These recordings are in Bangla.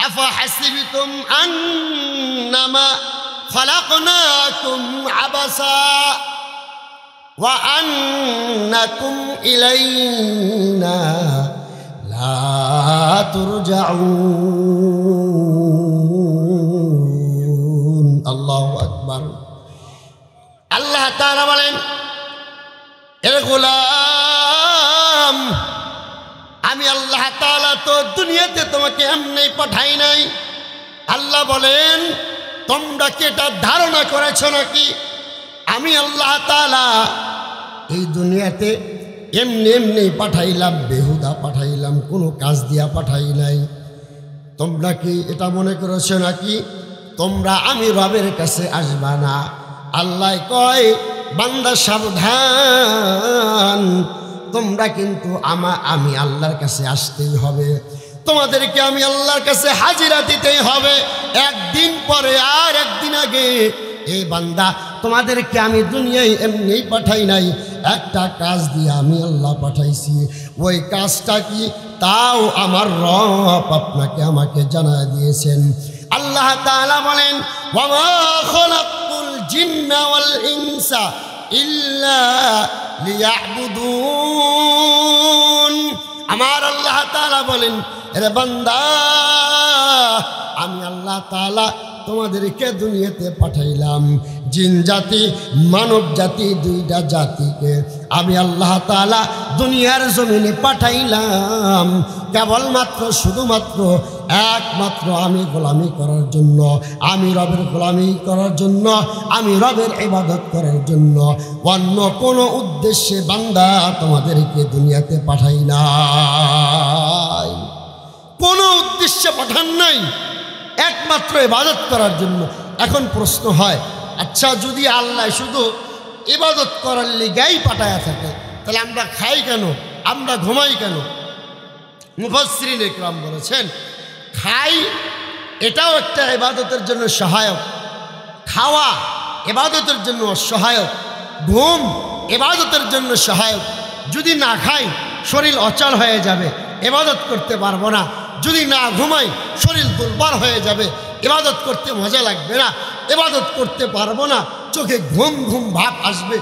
আফাহাসিবতুম আন্নামা খালাকনাকুম আবাসা ওয়া আন্নাকুম ইলাইনা লা তুরজাউন। আল্লাহু আকবার। আল্লাহ তাআলা বলেন, এ গোলাম, আমি আল্লাহ তাআলা তো দুনিয়াতে তোমাকে এমনি পাঠাই নাই। আল্লাহ বলেন, তোমরা কি এটা ধারণা করেছো নাকি আমি আল্লাহ তাআলা এই দুনিয়াতে এমনি এমনি পাঠাইলাম, বেহুদা পাঠাইলাম, কোনো কাজ দিয়া পাঠাই নাই? তোমরা কি এটা মনে করেছো নাকি তোমরা আমি রবের কাছে আসবা না? আল্লাহ কয়, বান্দা সাবধান, তোমরা কিন্তু আমি আল্লাহর কাছে আসতেই হবে, তোমাদেরকে আমি আল্লাহর কাছে হাজিরা দিতেই হবে। একদিন পরে আর একদিন আগে এই বান্দা তোমাদেরকে আমি দুনিয়ায় এমনি পাঠাই নাই, একটা কাজ দিয়ে আমি আল্লাহ পাঠাইছি। ওই কাজটা কি তাও আমার রব আপনাকে আমাকে জানায় দিয়েছেন। আল্লাহ তাআলা বলেন, ওয়া মা খালাকতুল জিন্না ওয়াল ইনসা ইল্লা লিয়াবুদুন। আমার আল্লাহ তাআলা বলেন, আরে বান্দা, আমি আল্লাহ তাআলা তোমাদেরকে দুনিয়াতে পাঠাইলাম, জিন জাতি মানব জাতি দুইটা জাতিকে আমি আল্লাহ তাআলা দুনিয়ার জমিনে পাঠাইলাম কেবলমাত্র শুধুমাত্র একমাত্র আমি গোলামি করার জন্য, আমি রবের গোলামি করার জন্য, আমি রবের ইবাদত করার জন্য। অন্য কোনো উদ্দেশ্যে বান্দা তোমাদেরকে দুনিয়াতে পাঠাই নাই, কোনো উদ্দেশ্যে পাঠান নাই, একমাত্র ইবাদত করার জন্য। এখন প্রশ্ন হয়, আচ্ছা যদি আল্লাহ শুধু ইবাদত করার লিগাই পাঠায়া থাকে, তাহলে আমরা খাই কেন, আমরা ঘুমাই কেন? মুফাসসিরিন ইকরাম বলেছেন, খাই এটাও একটা ইবাদতের জন্য সহায়ক, খাওয়া ইবাদতের জন্য সহায়ক, ঘুম ইবাদতের জন্য সহায়ক। যদি না খাই শরীর অচল হয়ে যাবে, ইবাদত করতে পারবো না। যদি না ঘুমাই শরীর দুর্বল হয়ে যাবে, ইবাদত করতে মজা লাগবে না, ইবাদত করতে পারবো না, চোখে ঘুম ঘুম ভাব আসবে।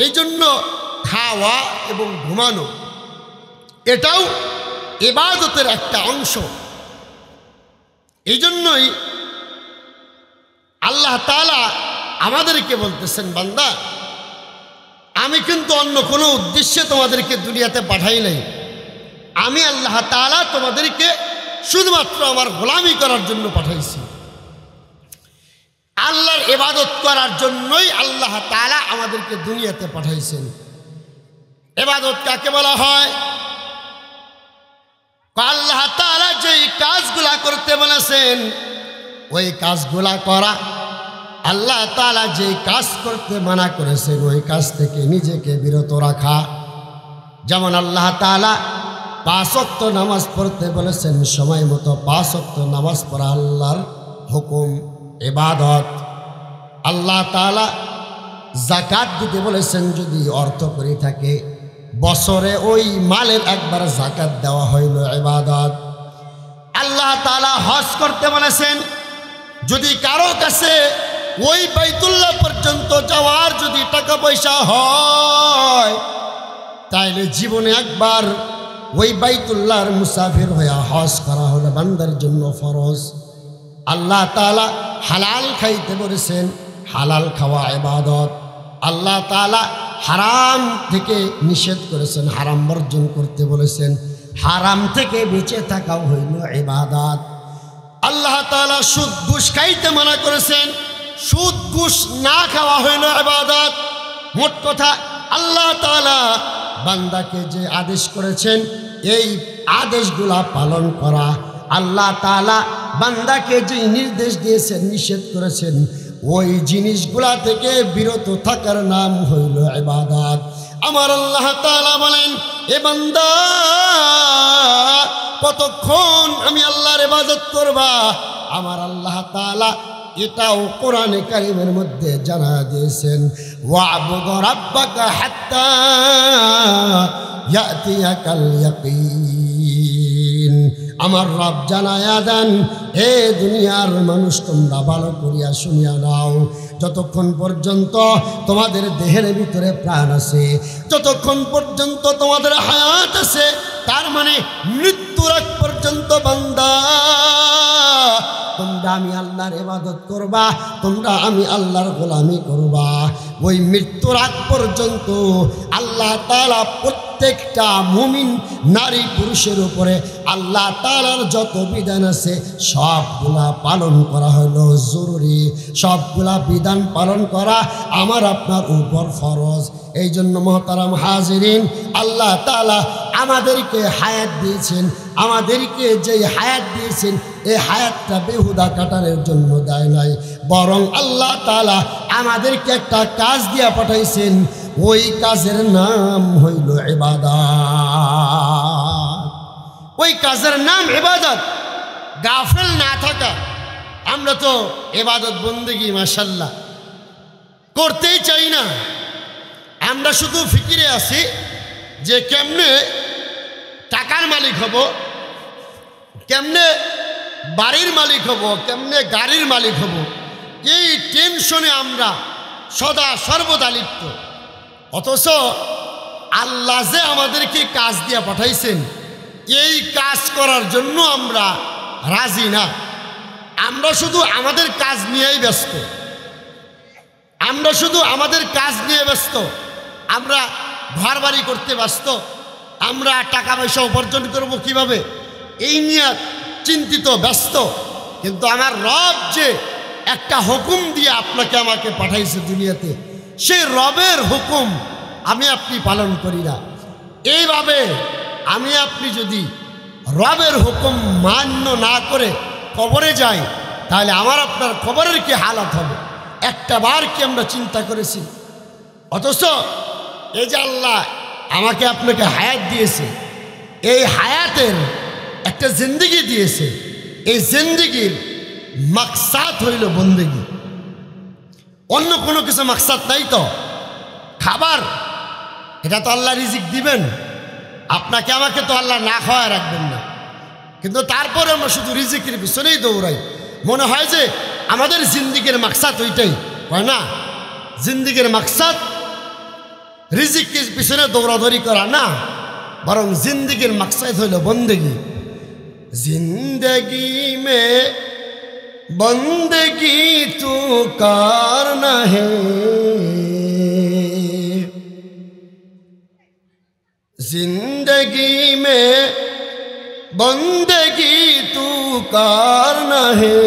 এই জন্য খাওয়া এবং ঘুমানো এটাও ইবাদতের একটা অংশ। এই জন্যই আল্লাহ তাআলা আমাদেরকে বলতেছেন, বান্দা, আমি কিন্তু অন্য কোনো উদ্দেশ্যে তোমাদেরকে দুনিয়াতে পাঠাই নাই, আমি আল্লাহ তাআলা তোমাদেরকে শুধুমাত্র আমার গোলামি করার জন্য পাঠাইছি। আল্লাহর ইবাদত করার জন্যই আল্লাহ তাআলা আমাদেরকে দুনিয়াতে পাঠাইছেন। ইবাদত কাকে বলা হয়? আল্লাহ তাআলা যেই কাজগুলা করতে বলেছেন ওই কাজগুলা করা, আল্লাহ তাআলা যেই কাজ করতে মানা করেছেন ওই কাজ থেকে নিজেকে বিরত রাখা। যেমন আল্লাহ তাআলা 5 ওয়াক্ত নামাজ পড়তে বলেছেন, সময় মতো 5 ওয়াক্ত নামাজ পড়া আল্লাহর হুকুম, ইবাদত। আল্লাহ তাআলা যাকাত দিতে বলেছেন, যদি অর্থ করে থাকে বছরে ওই মালের একবার যাকাত দেওয়া হইল ইবাদত। আল্লাহ তাআলা হজ করতে বলেছেন, যদি কারো কাছে ওই বাইতুল্লাহ পর্যন্ত যাওয়ার যদি টাকা পয়সা হয় তাইলে জীবনে একবার ওই বাইতুল্লাহর মুসাফির হয়ে হজ করা হলো বান্দার জন্য ফরজ। আল্লাহ তাআলা হালাল খাইতে বলেছেন, হালাল খাওয়া ইবাদত। আল্লাহ তাআলা হারাম থেকে নিষেধ করেছেন, হারাম বর্জন করতে বলেছেন, হারাম থেকে বেঁচে থাকাও হইল ইবাদত। আল্লাহ তাআলা সুদ ঘুষ খাইতে মানা করেছেন, সুদ ঘুষ না খাওয়া হইল ইবাদত। মোট কথা আল্লাহ তাআলা বান্দাকে যে আদেশ করেছেন এই আদেশগুলা পালন করা, আল্লাহ তাআলা বান্দাকে যে নির্দেশ দিয়েছেন, নিষেধ করেছেন, ওই জিনিসগুলা থেকে বিরত থাকার নাম হইল ইবাদত। আমার আল্লাহ তাআলা বলেন, এ বান্দা, কতক্ষণ আমি আল্লাহর ইবাদত করবা? আমার আল্লাহ তাআলা এটাও কোরআনে কারীমের মধ্যে জানা দিয়েছেন, ওয়া'বুদ রাব্বাকা হাত্তা ইয়াতিয়াকাল ইয়াকিন। আমার রব জানায়া দেন, হে দুনিয়ার মানুষ তোমরা ভালো করিয়া শুনিয়া নাও, যতক্ষণ পর্যন্ত তোমাদের দেহের ভিতরে প্রাণ আছে, যতক্ষণ পর্যন্ত তোমাদের হায়াত আছে, তার মানে মৃত্যুর আগ পর্যন্ত বান্দা তোমরা আমি আল্লাহর ইবাদত করবা, তোমরা আমি আল্লাহর গোলামি করবা। ওই মৃত্যুর আগ পর্যন্ত আল্লাহ তাআলা প্রত্যেকটা মুমিন নারী পুরুষের উপরে আল্লাহ তাআলার যত বিধান আছে সবগুলা পালন করা হলো জরুরি, সবগুলা বিধান পালন করা আমার আপনার উপর ফরজ। এই জন্য মুহতারাম হাজিরিন, আল্লাহ তাআলা আমাদেরকে হায়াত দিয়েছেন, আমাদেরকে যেই হায়াত দিয়েছেন এই হায়াতটা বেহুদা কাটানোর জন্য দেয় নাই, বরং আল্লাহ তাআলা আমাদেরকে একটা কাজ দিয়া পাঠাইছেন, ওই কাজের নাম হইল ইবাদত। ওই কাজের নাম ইবাদত। গাফেল না থাকা। আমরা তো ইবাদত বন্দেগী মাশাআল্লাহ করতেই চাই না, আমরা শুধু ফিকিরে আছি যে কেমনে টাকার মালিক হব, কেমনে বাড়ির মালিক হব, কেমনে গাড়ির মালিক হব, এই টেনশনে আমরা সদা সর্বদা লিপ্ত। অথচ আল্লাহ যে আমাদেরকে কাজ দিয়ে পাঠাইছেন এই কাজ করার জন্য আমরা রাজি না। আমরা শুধু আমাদের কাজ নিয়েই ব্যস্ত, আমরা শুধু আমাদের কাজ নিয়ে ব্যস্ত, আমরা ঘর বাড়ি করতে ব্যস্ত, আমরা টাকা পয়সা উপার্জন করব কিভাবে এই নিয়ে চিন্তিত ব্যস্ত। কিন্তু আমার রব যে একটা হুকুম দিয়ে আপনাকে আমাকে পাঠাইছে দুনিয়াতে, সেই রবের হুকুম আমি আপনি পালন করি না। এইভাবে আমি আপনি যদি রবের হুকুম মান্য না করে কবরে যাই, তাহলে আমার আপনার কবরের কি হালাত হবে একটা বার কি আমরা চিন্তা করেছি? অথচ এই যে আল্লাহ আমাকে আপনাকে হায়াত দিয়েছে, এই হায়াতের একটা জিন্দেগি দিয়েছে, এই জিন্দেগির মাকসাদ হইল বন্দেগি, অন্য কোনো কিছু মাকসাদ নাই। তো খাবার এটা তো আল্লাহ রিজিক দিবেন, আপনাকে আমাকে তো আল্লাহ না খাওয়ায় রাখবেন না, কিন্তু তারপরে আমরা শুধু রিজিকের পিছনেই দৌড়াই। মনে হয় যে আমাদের জিন্দেগির মাকসাদ ওইটাই হয় না। জিন্দেগির মাকসাদ রিজিকের পিছনে দৌড়াদৌড়ি করা না, বরং জিন্দেগির মাকসাদ হইল বন্দেগি। जिंदगी में बंदगी तू करना है, जिंदगी में बंदगी तू करना है,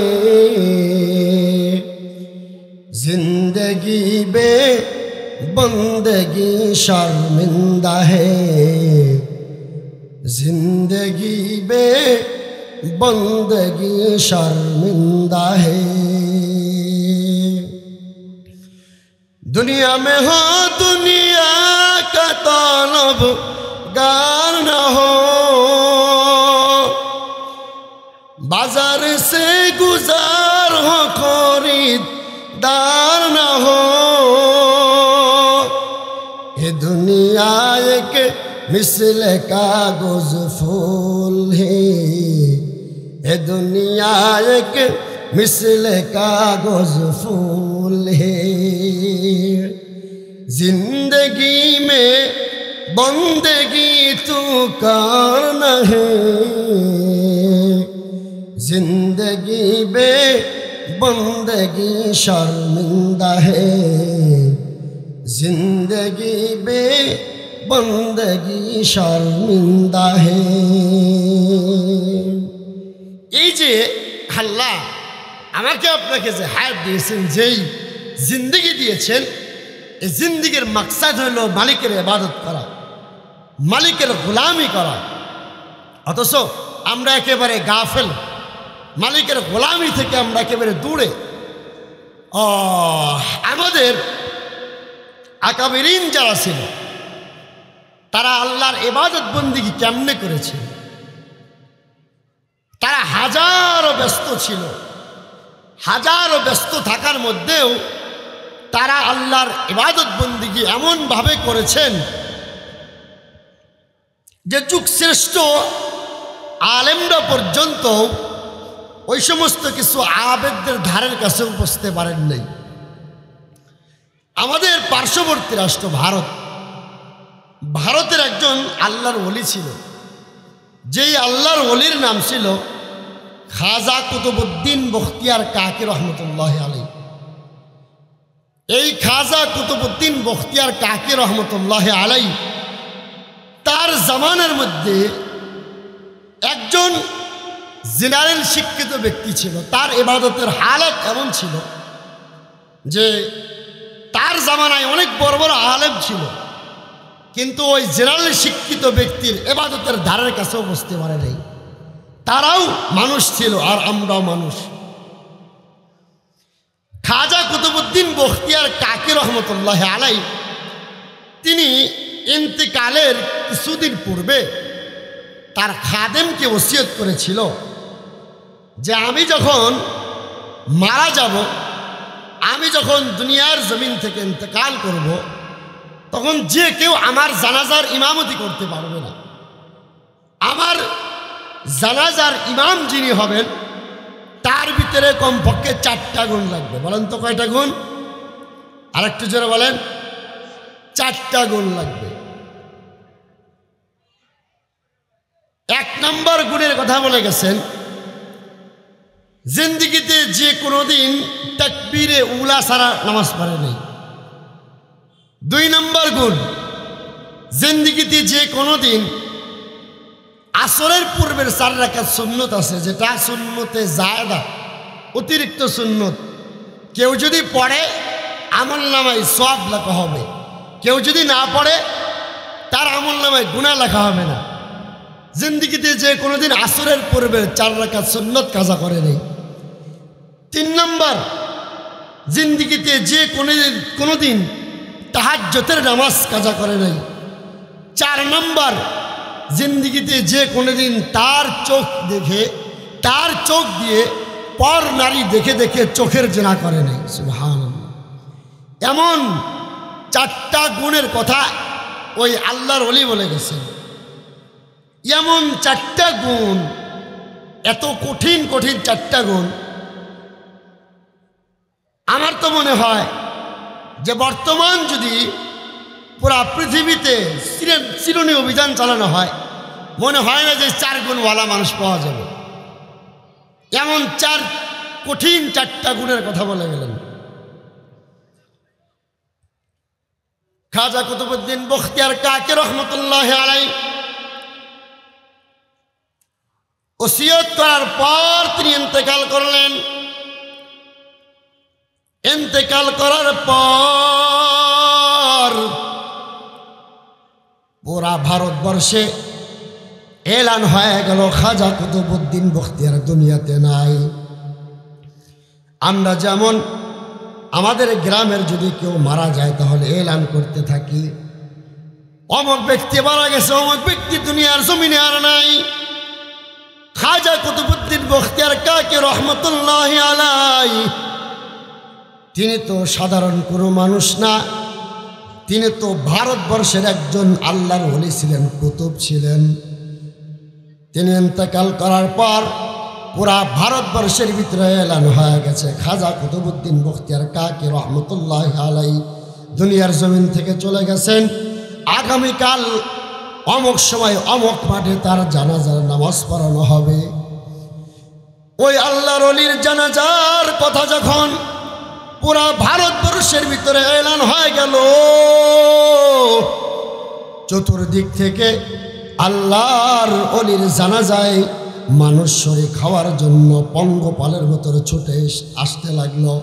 जिंदगी बे बंदगी शर्मिंदा है, जिंदगी बे बंदगी शर्मिंदा है। दुनिया में हो दुनिया का तलब गार न हो, बाजार से गुजार हो खरीदार न हो, ये दुनिया एक मिसल कागज फूल है, ये दुनिया एक मिसल कागज फूल है, जिंदगी में बंदगी तू करना है, जिंदगी बे बंदगी शर्मिंदा है, जिंदगी बे बंदगी शर्मिंदा है। এই যে আল্লাহ আমাকে আপনাকে যে হায়াত দিয়েছেন, যেই জিন্দেগি দিয়েছেন, এই জিন্দেগির মাকসাদ হলো মালিকের ইবাদত করা, মালিকের গোলামি করা। অথচ আমরা একেবারে গাফেল, মালিকের গোলামি থেকে আমরা একেবারে দূরে। আমাদের আকাবিরিন যারা ছিল তারা আল্লাহর ইবাদত বন্দেগী কেমনে করেছে? তারা হাজারো ব্যস্ত ছিল, হাজারো ব্যস্ত থাকার মধ্যেও তারা আল্লাহর ইবাদত বন্দেগী এমনভাবে করেছেন যে যুগ শ্রেষ্ঠ আলেমরা পর্যন্ত ওই সমস্ত কিছু আবেগদের ধারের কাছে বসতে পারেন নাই। আমাদের পার্শ্ববর্তী রাষ্ট্র ভারতের একজন আল্লাহর ওলি ছিল, যেই আল্লাহর ওলির নাম ছিল খাজা কুতুবউদ্দিন বখতিয়ার কাকি রহমতুল্লাহ আলাইহি। এই খাজা কুতুবউদ্দিন বখতিয়ার কাকি রহমতুল্লাহ আলাইহি তার জামানার মধ্যে একজন জেনারেল শিক্ষিত ব্যক্তি ছিল। তার ইবাদতের হালত এমন ছিল যে তার জামানায় অনেক বড় বড় আলেম ছিল, কিন্তু ওই জেনারেল শিক্ষিত ব্যক্তির ইবাদতের ধারের কাছেও বসতে পারে নাই। তারাও মানুষ ছিল আর আমরাও মানুষ। খাজা কুতুবউদ্দিন বখতিয়ার কাকি রহমতুল্লাহ আলাইহি তিনি ইন্তেকালের কিছুদিন পূর্বে তার খাদেমকে ওসিয়ত করেছিল যে আমি যখন মারা যাব, আমি যখন দুনিয়ার জমিন থেকে ইন্তেকাল করব, তখন যে কেউ আমার জানাজার ইমামতি করতে পারবে না। আমার জানাজার ইমাম যিনি হবেন তার ভিতরে কমপক্ষে 4টা গুণ লাগবে। বলেন তো কয়টা গুণ? আরেকটু জোরে বলেন। 4টা গুণ লাগবে। 1 নম্বর গুণের কথা বলে গেছেন, জিন্দিগিতে যে কোনোদিন তাকবীরে উলা ছাড়া নামাজ পড়ে নেই। 2 নম্বর গুণ, জিন্দিগিতে যে কোনোদিন আসরের পূর্বের 4 রাকাত সুন্নত আছে, যেটা সুন্নতে জায়েদা, অতিরিক্ত সুন্নত, কেউ যদি পড়ে আমলনামায় সওয়াব লেখা হবে, কেউ যদি না পড়ে তার আমলনামায় গুনাহ লেখা হবে না। জিন্দিগিতে যে কোনোদিন আসরের পূর্বের 4 রাকাত সুন্নত কাজা করে নেই। 3 নম্বর, জিন্দিগিতে যে কোনোদিন তাহাজ্জুদের নামাজ কাজা করে নাই। 4 নম্বর, জিন্দিগিতে যে কোনোদিন তার চোখ দিয়ে পর নারী দেখে দেখে চোখের জেনা করে নাই। সুবহানাল্লাহ। এমন 4টা গুণের কথা ওই আল্লাহর ওলি বলে গেছেন। এমন 4টা গুণ, এত কঠিন 4টা গুণ। আমার তো মনে হয় যে বর্তমান যদি পুরা পৃথিবীতে চিরুনি অভিযান চালানো হয়, মনে হয় না যে 4 গুণওয়ালা মানুষ পাওয়া যাবে। এমন কঠিন 4টা গুণের কথা বলে গেলেন। খাজা কুতুবউদ্দিন বখতিয়ার কাকি রহমতুল্লাহ আলাইহি ওসিয়ত করার পর তিনি ইন্তেকাল করলেন। ইন্তেকাল করার পর পুরা ভারতবর্ষে এলান হয়ে গেল খাজা কুতুবউদ্দিন বখতিয়ার দুনিয়াতে নাই। আমরা যেমন আমাদের গ্রামের যদি কেউ মারা যায় তাহলে এলান করতে থাকি, অমুক ব্যক্তি মারা গেছে, অমুক ব্যক্তি দুনিয়ার জমিনে আর নাই। খাজা কুতুবউদ্দিন বখতিয়ার কাকি রহমতুল্লাহ আলাইহি তিনি তো সাধারণ কোনো মানুষ না, তিনি তো ভারতবর্ষের একজন আল্লাহর ওলি ছিলেন, কুতুব ছিলেন। তিনি ইন্তেকাল করার পর পুরা ভারতবর্ষের ভিতরে এলান হয়ে গেছে খাজা কুতুবউদ্দিন বখতিয়ার কাকি রহমতুল্লাহ আলাইহি দুনিয়ার জমিন থেকে চলে গেছেন। আগামীকাল অমুক সময় অমুক মাঠে তার জানাজার নামাজ পড়ানো হবে। ওই আল্লাহর ওলির জানাজার কথা যখন পুরা ভারতবর্ষের ভিতরে এলান হয়ে গেল, চতুর্দিক থেকে আল্লাহর ওলির জানাজায় মানুষ শরীক খাওয়ার জন্য পঙ্গপালের ভিতরে ছুটে আসতে লাগলো।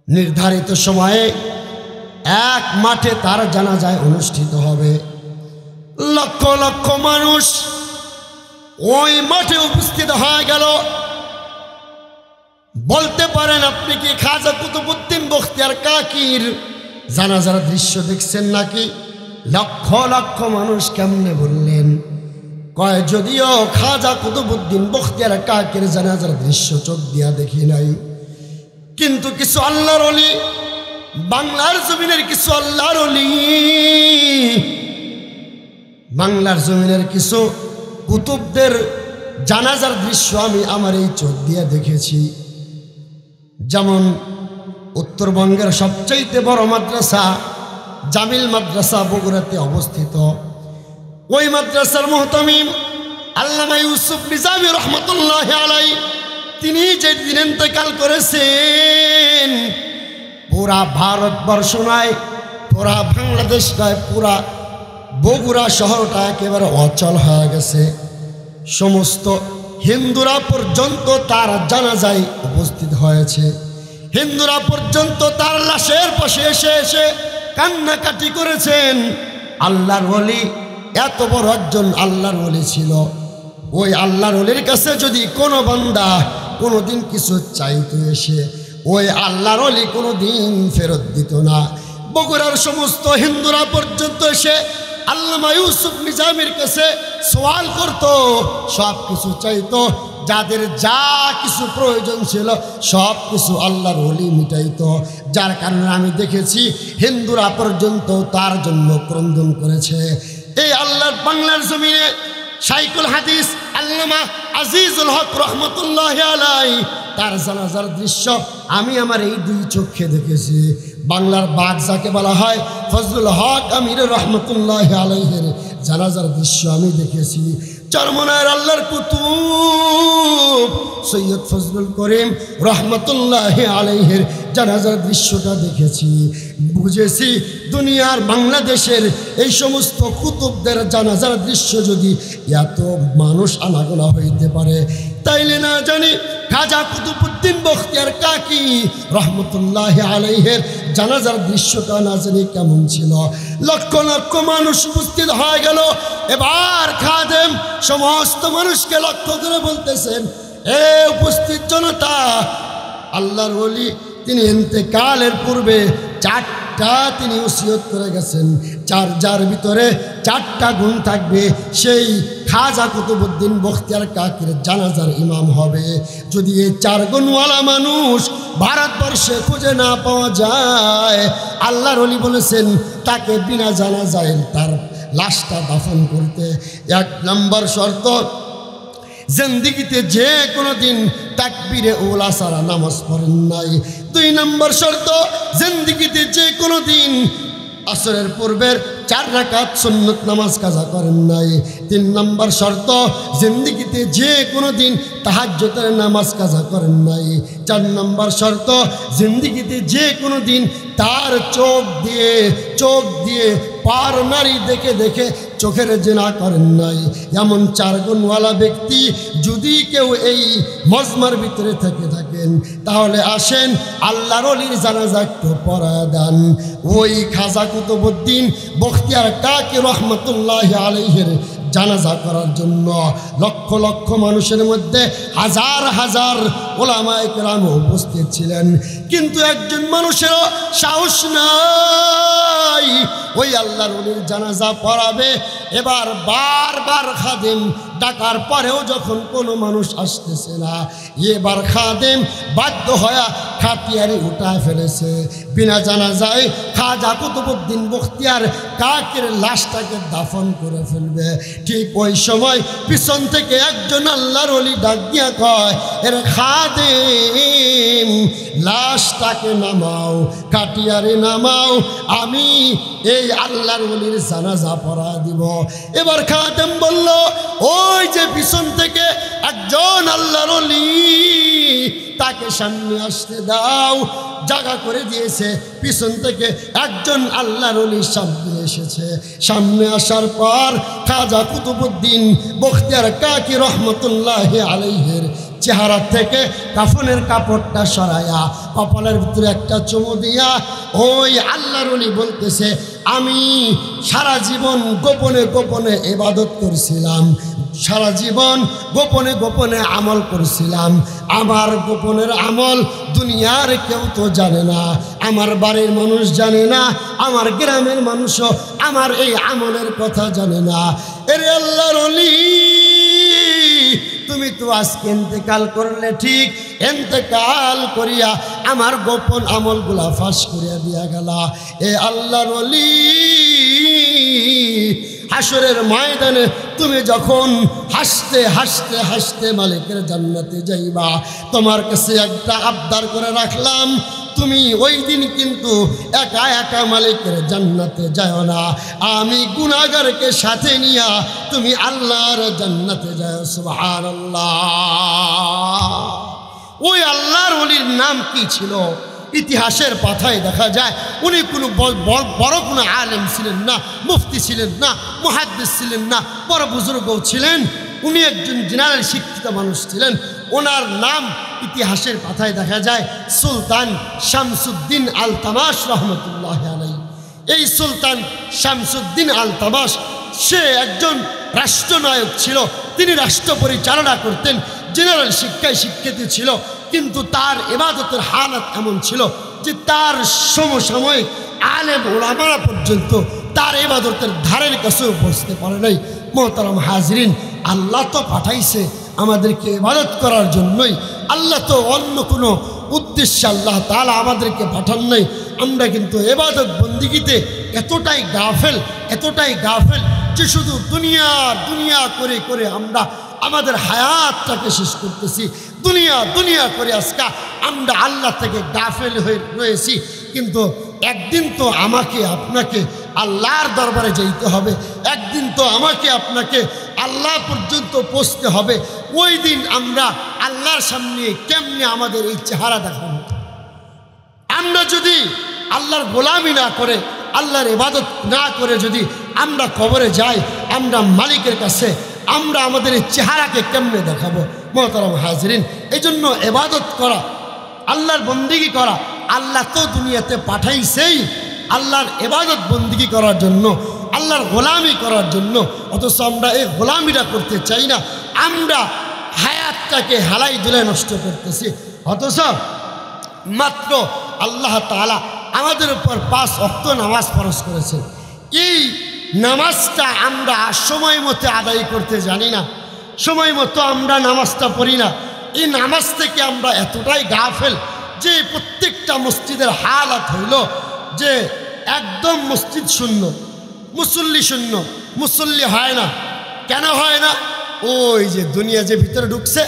নির্ধারিত সময়ে এক মাঠে তার জানাজায় অনুষ্ঠিত হবে। লক্ষ লক্ষ মানুষ ওই মাঠে উপস্থিত হয়ে গেল। বলতে পারেন আপনি কি খাজা কুতুবউদ্দিন বখতিয়ার কাকির জানাজার দৃশ্য দেখছেন নাকি? লক্ষ লক্ষ মানুষ কেমনে বললেন? কয় যদিও খাজা কুতুবউদ্দিন বখতিয়ার কাকির জানাজার দৃশ্য চোখ দিয়া দেখি নাই, কিন্তু কিছু আল্লাহর ওলি, বাংলার জমিনের কিছু আল্লাহর ওলি, বাংলার জমিনের কিছু কুতুবদের জানাজার দৃশ্য আমি আমার এই চোখ দিয়ে দেখেছি। যেমন উত্তরবঙ্গের সবচাইতে বড় মাদ্রাসা জামিল মাদ্রাসা বগুড়াতে অবস্থিত। ওই মাদ্রাসার মুহতামিম আল্লামা ইউসুফ নিজামী রহমতুল্লাহ আলাই তিনি যে দিন ইন্তেকাল করেছেন, পুরা ভারতবর্ষ নয়, পুরা বাংলাদেশ নয়, পুরা বগুড়া শহরটা একেবারে অচল হয়ে গেছে। সমস্ত হিন্দুরা পর্যন্ত তার জানাজায় উপস্থিত হয়েছে। হিন্দুরা পর্যন্ত তার লাশের পাশে এসে এসে কান্নাকাটি করেছেন। আল্লাহর ওলি এত বড় একজন আল্লাহর ওলি ছিল। ওই আল্লাহর ওলির কাছে যদি কোনো বান্দা কোনোদিন কিছু চাইতো এসে, ওই আল্লাহর ওলি কোনোদিন ফেরত দিত না। বগুড়ার সমস্ত হিন্দুরা পর্যন্ত এসে আল্লামা ইউসুফ নিজামীর কাছে সওয়াল করত, সব কিছু চাইতো। যাদের যা কিছু প্রয়োজন ছিল সব কিছু আল্লাহর ওলি মিটাইতো। যার কারণে আমি দেখেছি হিন্দুরা পর্যন্ত তার জন্য ক্রন্দন করেছে। এই আল্লাহর বাংলার জমিনে শাইখুল হাদিস আল্লামা আজিজুল হক রহমতুল্লাহ আলাই তার জানাজার দৃশ্য আমি আমার এই দুই চোখে দেখেছি। বাংলার বাগ যাকে বলা হয় ফজলুল হক আমির রহমতুল্লাহ আলাইহের জানাজার দৃশ্য আমি দেখেছি। চরমনায়ের আল্লাহর কুতুব সৈয়দ ফজলুল করিম রহমতুল্লাহ আলাইহের জানাজার দৃশ্যটা দেখেছি। বুঝেছি দুনিয়ার বাংলাদেশের এই সমস্ত কুতুবদের জানাজার দৃশ্য যদি এত মানুষ আনাগোনা হইতে পারে, তাইলে না জানি খাজা কুতুবউদ্দিন বখতিয়ার কাকি রহমতুল্লাহ আলাইহের জানাজার দৃশ্যটা না জানি কেমন ছিল। লক্ষ লক্ষ মানুষ উপস্থিত হয়ে গেল। এবার খাদেম সমস্ত মানুষকে লক্ষ্য করে বলতেছেন, এ উপস্থিত জনতা, আল্লাহর ওলি তিনি ইন্তেকালের পূর্বে চারটা তিনি ওসিয়ত করে গেছেন। যার ভিতরে চারটা গুণ থাকবে, সেই খাজা কুতুবউদ্দিন বখতিয়ার কাকির জানাজার ইমাম হবে। যদি এই চার গুণওয়ালা মানুষ ভারতবর্ষে খুঁজে না পাওয়া যায়, আল্লাহর ওলি বলেছেন তাকে বিনা জানাজায় তার লাশটা দাফন করতে। এক নম্বর শর্ত, জিন্দেগিতে যে কোনো দিন তাকবীরে ওলা সারা নামাজ পড়েন নাই। 2 নম্বর শর্ত, জিন্দেগিতে যে কোনো দিন আসরের পূর্বের 4 রাকাত সুন্নত নামাজ কাজা করেন নাই। 3 নম্বর শর্ত, জিন্দেগিতে যে কোনো দিন তাহাজ্জুদের নামাজ কাজা করেন নাই। 4 নম্বর শর্ত, জিন্দেগিতে যে কোনো দিন তার চোখ দিয়ে পার নারী দেখে দেখে চোখের জিনা করেন নাই। এমন 4 গুণওয়ালা ব্যক্তি যদি কেউ এই মজমার ভিতরে থেকে থাকেন, তাহলে আসেন আল্লাহর ওলির জানাজা একটু পড়ায় দেন। ওই খাজা কুতুবউদ্দিন বখতিয়ার কাকি রহমতুল্লাহ আলাইহির জানাজা করার জন্য লক্ষ লক্ষ মানুষের মধ্যে হাজার হাজার ওলামায়ে কেরাম উপস্থিত ছিলেন। কিন্তু একজন মানুষেরও সাহস নাই ওই আল্লাহর ওলির জানাজা পড়াবে। এবার বারবার খাদেম ডাকার পরেও যখন কোনো মানুষ আসতেছে না, এবার খাদেম বাধ্য হয়ে খাটিয়ারি উঠায় ফেলেছে। বিনা জানাজায় খাজা কুতুবউদ্দিন বখতিয়ার কাকির লাশটাকে দাফন করে ফেলবে। ঠিক ওই সময় পিছন থেকে একজন আল্লাহর ওলি ডাক দিয়া কয়, এর খাদেম লাশটাকে নামাও, খাটিয়ারে নামাও, আমি এই আল্লাহর ওলির জানাজা পড়া দিব। এবার খাদেম বলল, ওই যে পিছন থেকে একজন আল্লাহর ওলি, তাকে সামনে আসতে দাও। জায়গা করে দিয়েছে। পিছন থেকে একজন আল্লাহর ওলি সামনে এসেছে। সামনে আসার পর খাজা কুতুবউদ্দিন বখতিয়ার কাকি রহমতুল্লাহ আলাইহির চেহারা থেকে কাফনের কাপড়টা সরাইয়া কপালের ভিতরে একটা চুমু দিয়া ওই আল্লাহর ওলি বলতেছে, আমি সারা জীবন গোপনে গোপনে ইবাদত করছিলাম, সারা জীবন গোপনে গোপনে আমল করছিলাম। আমার গোপনের আমল দুনিয়ার কেউ তো জানে না, আমার বাড়ির মানুষ জানে না, আমার গ্রামের মানুষও আমার এই আমলের কথা জানে না। এরে আল্লাহর ওলি, তুমি তো আজকে ইন্তেকাল করলে ঠিক, ইন্তেকাল করিয়া আমার গোপন আমলগুলা ফাঁস করিয়া দিয়া গেলা। এ আল্লাহর ওলি, হাসরের ময়দানে তুমি যখন হাসতে হাসতে হাসতে মালিকের জান্নাতে যাইবা, তোমার কাছে একটা আবদার করে রাখলাম, তুমি ওই দিন কিন্তু একা একা মালিকের জান্নাতে যাও না, আমি গুনাহগারকে সাথে নিয়া তুমি আল্লাহর জান্নাতে যাও। সুবহানাল্লাহ। ওই আল্লাহর ওলির নাম কি ছিল? ইতিহাসের পাতায় দেখা যায় উনি কোনো বড় কোনো আলেম ছিলেন না, মুফতি ছিলেন না, মুহাদ্দিস ছিলেন না, বড় বুজুর্গও ছিলেন। উনি একজন জেনারেল শিক্ষিত মানুষ ছিলেন। ওনার নাম ইতিহাসের পাতায় দেখা যায় সুলতান শামসুদ্দিন আলতামাশ রহমতুল্লাহ আলাইহি। এই সুলতান শামসুদ্দিন আলতামাশ সে একজন রাষ্ট্রনায়ক ছিল, তিনি রাষ্ট্র পরিচালনা করতেন, জেনারেল শিক্ষায় শিক্ষিত ছিল, কিন্তু তার ইবাদতের হালত এমন ছিল যে তার সমসাময়িক আলেম ওলামারা পর্যন্ত তার ইবাদতের ধারের কাছেও পৌঁছতে পারে নাই। মোহতারাম হাজরিন, আল্লাহ তো পাঠাইছে আমাদেরকে ইবাদত করার জন্যই, আল্লাহ তো অন্য কোনো উদ্দেশ্যে আল্লাহ তাআলা আমাদেরকে পাঠান নাই। আমরা কিন্তু ইবাদত বন্দিগিতে এতটাই গাফেল যে শুধু দুনিয়া দুনিয়া করে করে আমরা আমাদের হায়াতটাকে শেষ করতেছি। দুনিয়া করে আজকে আমরা আল্লাহ থেকে গাফেল হয়ে রয়েছি। কিন্তু একদিন তো আমাকে আপনাকে আল্লাহর দরবারে যেতে হবে, একদিন তো আমাকে আপনাকে আল্লাহ পর্যন্ত পৌঁছতে হবে। ওই দিন আমরা আল্লাহর সামনে কেমনে আমাদের এই চেহারা দেখাবো? আমরা যদি আল্লাহর গোলামি না করে, আল্লাহর ইবাদত না করে যদি আমরা কবরে যাই, আমরা মালিকের কাছে আমরা আমাদের এই চেহারাকে কেমনে দেখাবো? মোহতারাম হাজরিন, এই জন্য ইবাদত করা, আল্লাহর বন্দিগি করা, আল্লাহ তো দুনিয়াতে পাঠাইছেই আল্লাহর ইবাদত বন্দিগি করার জন্য, আল্লাহর গোলামি করার জন্য। অথচ আমরা এই গোলামিটা করতে চাই না, আমরা হায়াতটাকে হালাই দুলে নষ্ট করতেছি। অথচ মাত্র আল্লাহ তাআলা আমাদের উপর 5 ওয়াক্ত নামাজ ফরজ করেছেন। এই নামাজটা আমরা সময় মতো আদায় করতে জানি না, সময় মতো আমরা নামাজটা পড়ি না। এই নামাজ থেকে আমরা এতটাই গাফেল যে প্রত্যেকটা মসজিদের হালাত হইল যে একদম মসজিদ শূন্য, মুসল্লি শূন্য, মুসল্লি হয় না। কেন হয় না? ওই যে দুনিয়া যে ভিতরে ঢুকছে,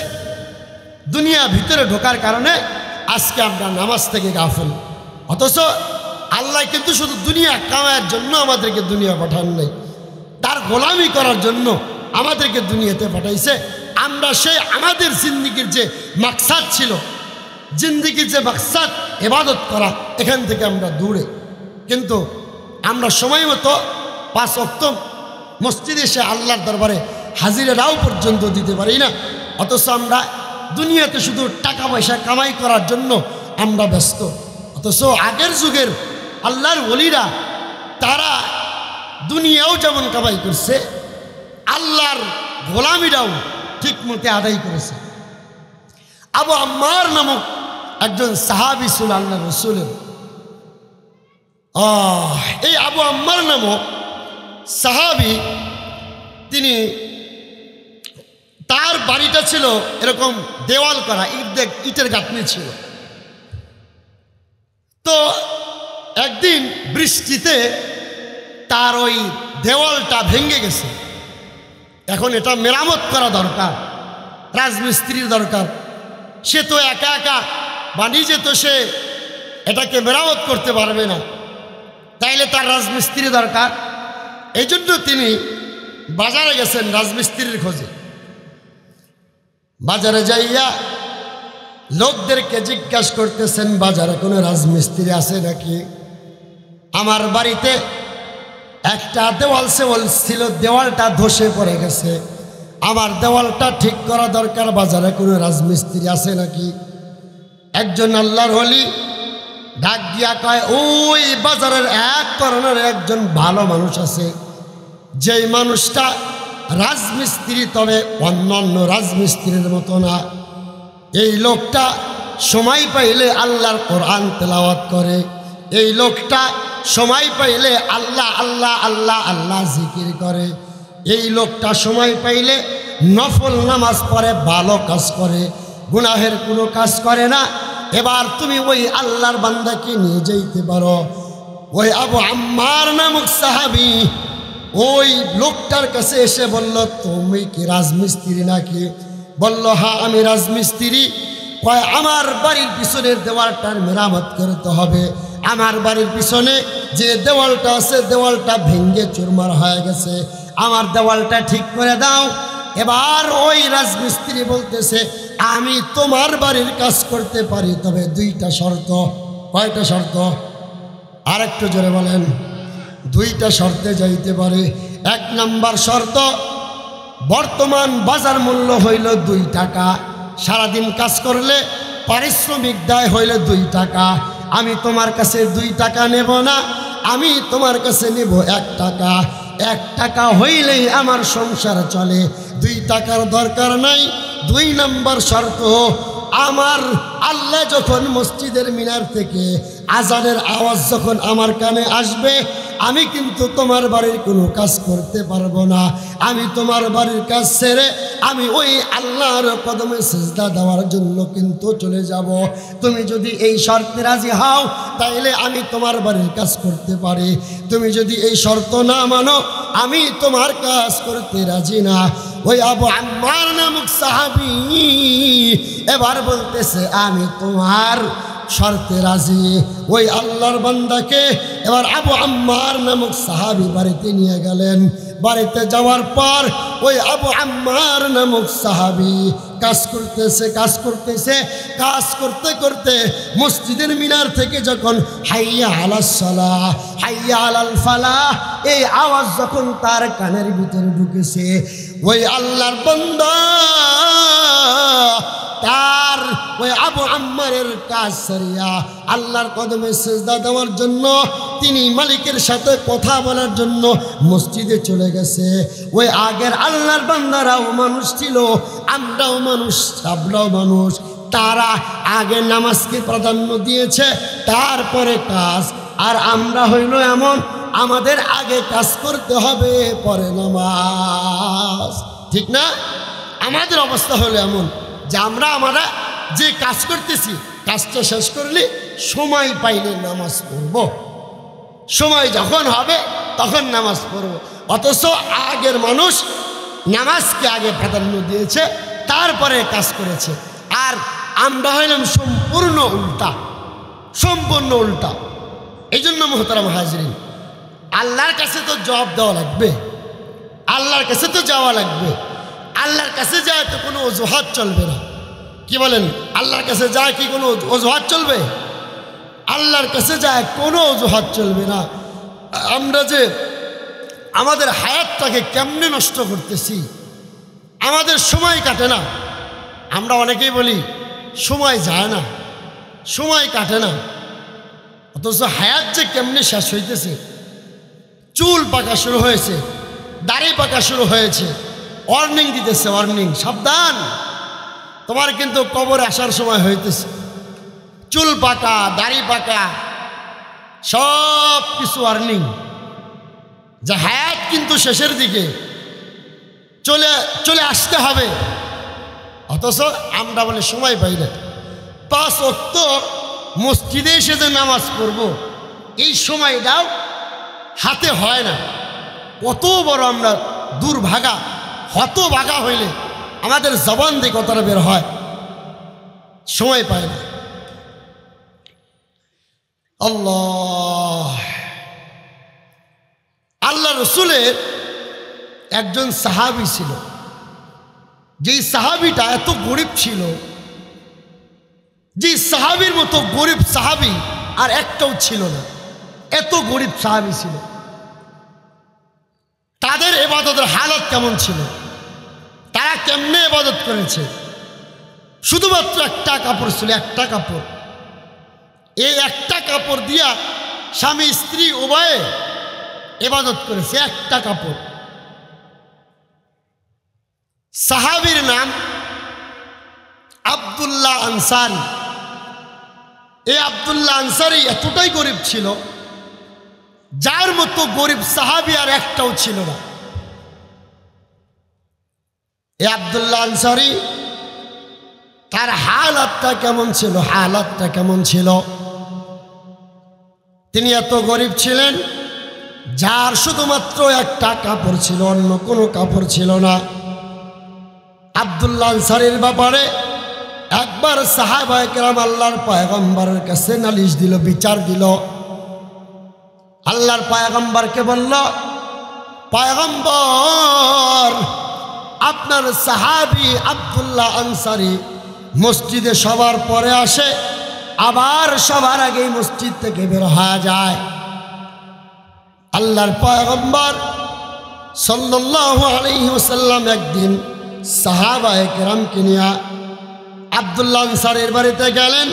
দুনিয়া ভিতরে ঢোকার কারণে আজকে আমরা নামাজ থেকে গাফেল। অথচ আল্লাহ কিন্তু শুধু দুনিয়া কামায়ের জন্য আমাদেরকে দুনিয়া পাঠান নাই, তার গোলামি করার জন্য আমাদেরকে দুনিয়াতে পাঠাইছে। আমরা সেই আমাদের জিন্দিগির যে মাকসাদ ছিল, জিন্দিগির যে মাকসাদ ইবাদত করা, এখান থেকে আমরা দূরে। কিন্তু আমরা সময় মতো 5 ওয়াক্ত মসজিদে এসে আল্লাহর দরবারে হাজিরাও পর্যন্ত দিতে পারি না। অথচ আমরা দুনিয়াতে শুধু টাকা পয়সা কামাই করার জন্য আমরা ব্যস্ত। অথচ আগের যুগের আল্লাহর ওলিরা তারা দুনিয়াও যেমন কামাই করছে, আল্লাহর গোলামিরাও ঠিক মতো আদায় করেছে। আবু আম্মার নামক একজন সাহাবী ছিল আল্লাহ রসুলের। এই আবু আম্মার নামক সাহাবী, তিনি তার বাড়িটা ছিল এরকম দেওয়াল করা, ইটের গাঁথনি ছিল। তো একদিন বৃষ্টিতে তার ওই দেওয়ালটা ভেঙে গেছে। এখন এটা মেরামত করা দরকার, রাজমিস্ত্রির দরকার। সে তো একা একা বা নিজে তো সে এটাকে মেরামত করতে পারবে না, তাইলে তার রাজমিস্ত্রি দরকার। এই জন্য তিনি বাজারে গেছেন রাজমিস্ত্রির খোঁজে। বাজারে যাইয়া লোকদেরকে জিজ্ঞাসা করতেছেন, বাজারে কোনো রাজমিস্ত্রি আছে নাকি? আমার বাড়িতে একটা দেওয়াল ছিল, দেওয়ালটা ধসে পড়ে গেছে, আমার দেওয়ালটা ঠিক করা দরকার, বাজারে কোনো রাজমিস্ত্রি আছে নাকি? একজন আল্লাহর ওলি ডাক দিয়া কয়, ওই বাজারের এক ধরনের একজন ভালো মানুষ আছে, যেই মানুষটা রাজমিস্ত্রি, তবে অন্যান্য রাজমিস্ত্রির মতো না। এই লোকটা সময় পাইলে আল্লাহর কোরআন তেলাওয়াত করে, এই লোকটা সময় পাইলে আল্লাহ আল্লাহ আল্লাহ আল্লাহ জিকির করে, এই লোকটা সময় পাইলে নফল নামাজ পড়ে, ভালো কাজ করে, গুনাহের কোনো কাজ করে না। এবার তুমি ওই আল্লাহর বান্দাকে নিয়ে যাইতে পারো। ওই আবু আম্মার নামক সাহাবী ওই লোকটার কাছে এসে বলল, তুমি কি রাজমিস্ত্রি নাকি? বলল, হ্যাঁ আমি রাজমিস্ত্রি। কয়, আমার বাড়ির পিছনের দেওয়ালটার মেরামত করতে হবে। আমার বাড়ির পিছনে যে দেওয়ালটা আছে দেওয়ালটা ভেঙে চুরমার হয়ে গেছে, আমার দেওয়ালটা ঠিক করে দাও। এবার ওই রাজমিস্ত্রি বলতেছে, আমি তোমার বাড়ির কাজ করতে পারি, তবে দুইটা শর্ত। কয়টা শর্ত? আর একটু জোরে বলেন। দুইটা শর্তে যাইতে পারে। এক নাম্বার শর্ত, বর্তমান বাজার মূল্য হইল 2 টাকা, সারাদিন কাজ করলে পারিশ্রমিক দায় হইল 2 টাকা। আমি তোমার কাছে 2 টাকা নেব না, আমি তোমার কাছে নেব 1 টাকা। 1 টাকা হইলেই আমার সংসার চলে, 2 টাকার দরকার নাই। 2 নাম্বার শর্ত, আমার আল্লাহ যখন মসজিদের মিনার থেকে আজানের আওয়াজ যখন আমার কানে আসবে, আমি কিন্তু তোমার বাড়ির কোনো কাজ করতে পারবো না। আমি তোমার বাড়ির কাজ ছেড়ে আমি ওই আল্লাহর কদমে সিজদা দেওয়ার জন্য কিন্তু চলে যাব। তুমি যদি এই শর্তে রাজি হও তাইলে আমি তোমার বাড়ির কাজ করতে পারি। তুমি যদি এই শর্ত না মানো, আমি তোমার কাজ করতে রাজি না। ওই আবু আম্মার নামক সাহাবী এবার বলতেছে, আমি তোমার শর্তে রাজি। ওই আল্লাহর বান্দাকে এবার আবু আম্মার নামক সাহাবী বাড়িতে নিয়ে গেলেন। বাড়িতে যাওয়ার পর ওই আবু আম্মার নামক সাহাবী কাজ করতেছে কাজ করতে করতে মসজিদের মিনার থেকে যখন হাইয়া আলাস সালাহ হাইয়া আলাল ফালাহ এই আওয়াজ যখন তার কানের ভিতরে ঢুকেছে, ওই আল্লাহর বান্দা তার ওই আবু আম্মারের কাজ সারিয়া আল্লাহর কদমে সিজদা দেওয়ার জন্য, তিনি মালিকের সাথে কথা বলার জন্য মসজিদে চলে গেছে। ওই আগের আল্লাহর বান্দারাও মানুষ ছিল, আমরাও মানুষ, আপনারাও মানুষ। তারা আগে নামাজকে প্রাধান্য দিয়েছে, তারপরে কাজ। আর আমরা হইল এমন, আমাদের আগে কাজ করতে হবে, পরে নামাজ। ঠিক না? আমাদের অবস্থা হলো এমন যে আমরা যে কাজ করতেছি, কাজটা শেষ করলে সময় পাইলে নামাজ পড়ব, সময় যখন হবে তখন নামাজ পড়ব। অথচ আগের মানুষ নামাজকে আগে প্রাধান্য দিয়েছে, তারপরে কাজ করেছে। আর আমরা হইলাম সম্পূর্ণ উল্টা। এই জন্য মোহতারাম হাজরিন, আল্লাহর কাছে তো জবাব দেওয়া লাগবে, আল্লাহর কাছে তো যাওয়া লাগবে। আল্লাহর কাছে যায় তো কোনো অজুহাত চলবে না। কি বলেন? আল্লাহর কাছে যায় কি কোনো অজুহাত চলবে? আল্লাহর কাছে যায় কোনো অজুহাত চলবে না। আমরা যে আমাদের হায়াতটাকে কেমনে নষ্ট করতেছি, আমাদের সময় কাটে না। আমরা অনেকেই বলি সময় যায় না, সময় কাটে না, অথচ হায়াত যে কেমনে শেষ হইতেছে। চুল পাকা শুরু হয়েছে, দাড়ি পাকা শুরু হয়েছে, ওয়ার্নিং দিতেছে, ওয়ার্নিং, সাবধান, তোমার কিন্তু কবরে আসার সময় হইতেছে। চুল পাকা, দাড়ি পাকা, সব কিছু ওয়ার্নিং যে হায়াত কিন্তু শেষের দিকে চলে আসতে হবে। অথচ আমরা বলে সময় পাই না। 5 ওয়াক্ত মসজিদে এসে যে নামাজ পড়ব, এই সময়টাও হাতে হয় না। কত বড় আমরা দুর্ভাগা, হতভাগা হইলে আমাদের জবান দিয়ে কথাটা বের হয়, সময় পায় না। আল্লাহ রসুলের একজন সাহাবী ছিল, যেই সাহাবীটা এত গরিব ছিল, যে সাহাবীর মতো গরিব সাহাবী আর একটাও ছিল না। এত গরিব সাহাবী ছিল। তাদের ইবাদতের হালত কেমন ছিল, তারা কেমনে ইবাদত করেছে? শুধুমাত্র একটা কাপড় ছিল, একটা কাপড়। এই একটা কাপড় দিয়া স্বামী স্ত্রী উভয়ে ইবাদত করেছে, একটা কাপড়। সাহাবীর নাম আব্দুল্লাহ আনসারী। এই আব্দুল্লাহ আনসারী এতটাই গরিব ছিল, যার মতো গরিব সাহাবী আর একটাও ছিল না। এই আব্দুল্লাহ আনসারী, তার হালাতটা কেমন ছিল, তিনি এত গরিব ছিলেন, যার শুধুমাত্র একটা কাপড় ছিল, অন্য কোনো কাপড় ছিল না। আব্দুল্লাহ আনসারীর ব্যাপারে একবার সাহাবায়ে কেরাম আল্লাহর পয়গম্বরের কাছে নালিশ দিল, বিচার দিল। আল্লাহর পয়গম্বরকে বলল, পয়গম্বর, আপনার সাহাবী আব্দুল্লাহ আনসারী মসজিদে সবার পরে আসে, আবার সবার আগেই মসজিদ থেকে বের হয়ে যায়। আল্লাহর পয়গম্বর সাল্লাল্লাহু আলাইহি ওয়াসাল্লাম একদিন সাহাবায়ে কেরামকে নিয়ে আব্দুল্লাহ আনসারীর বাড়িতে গেলেন।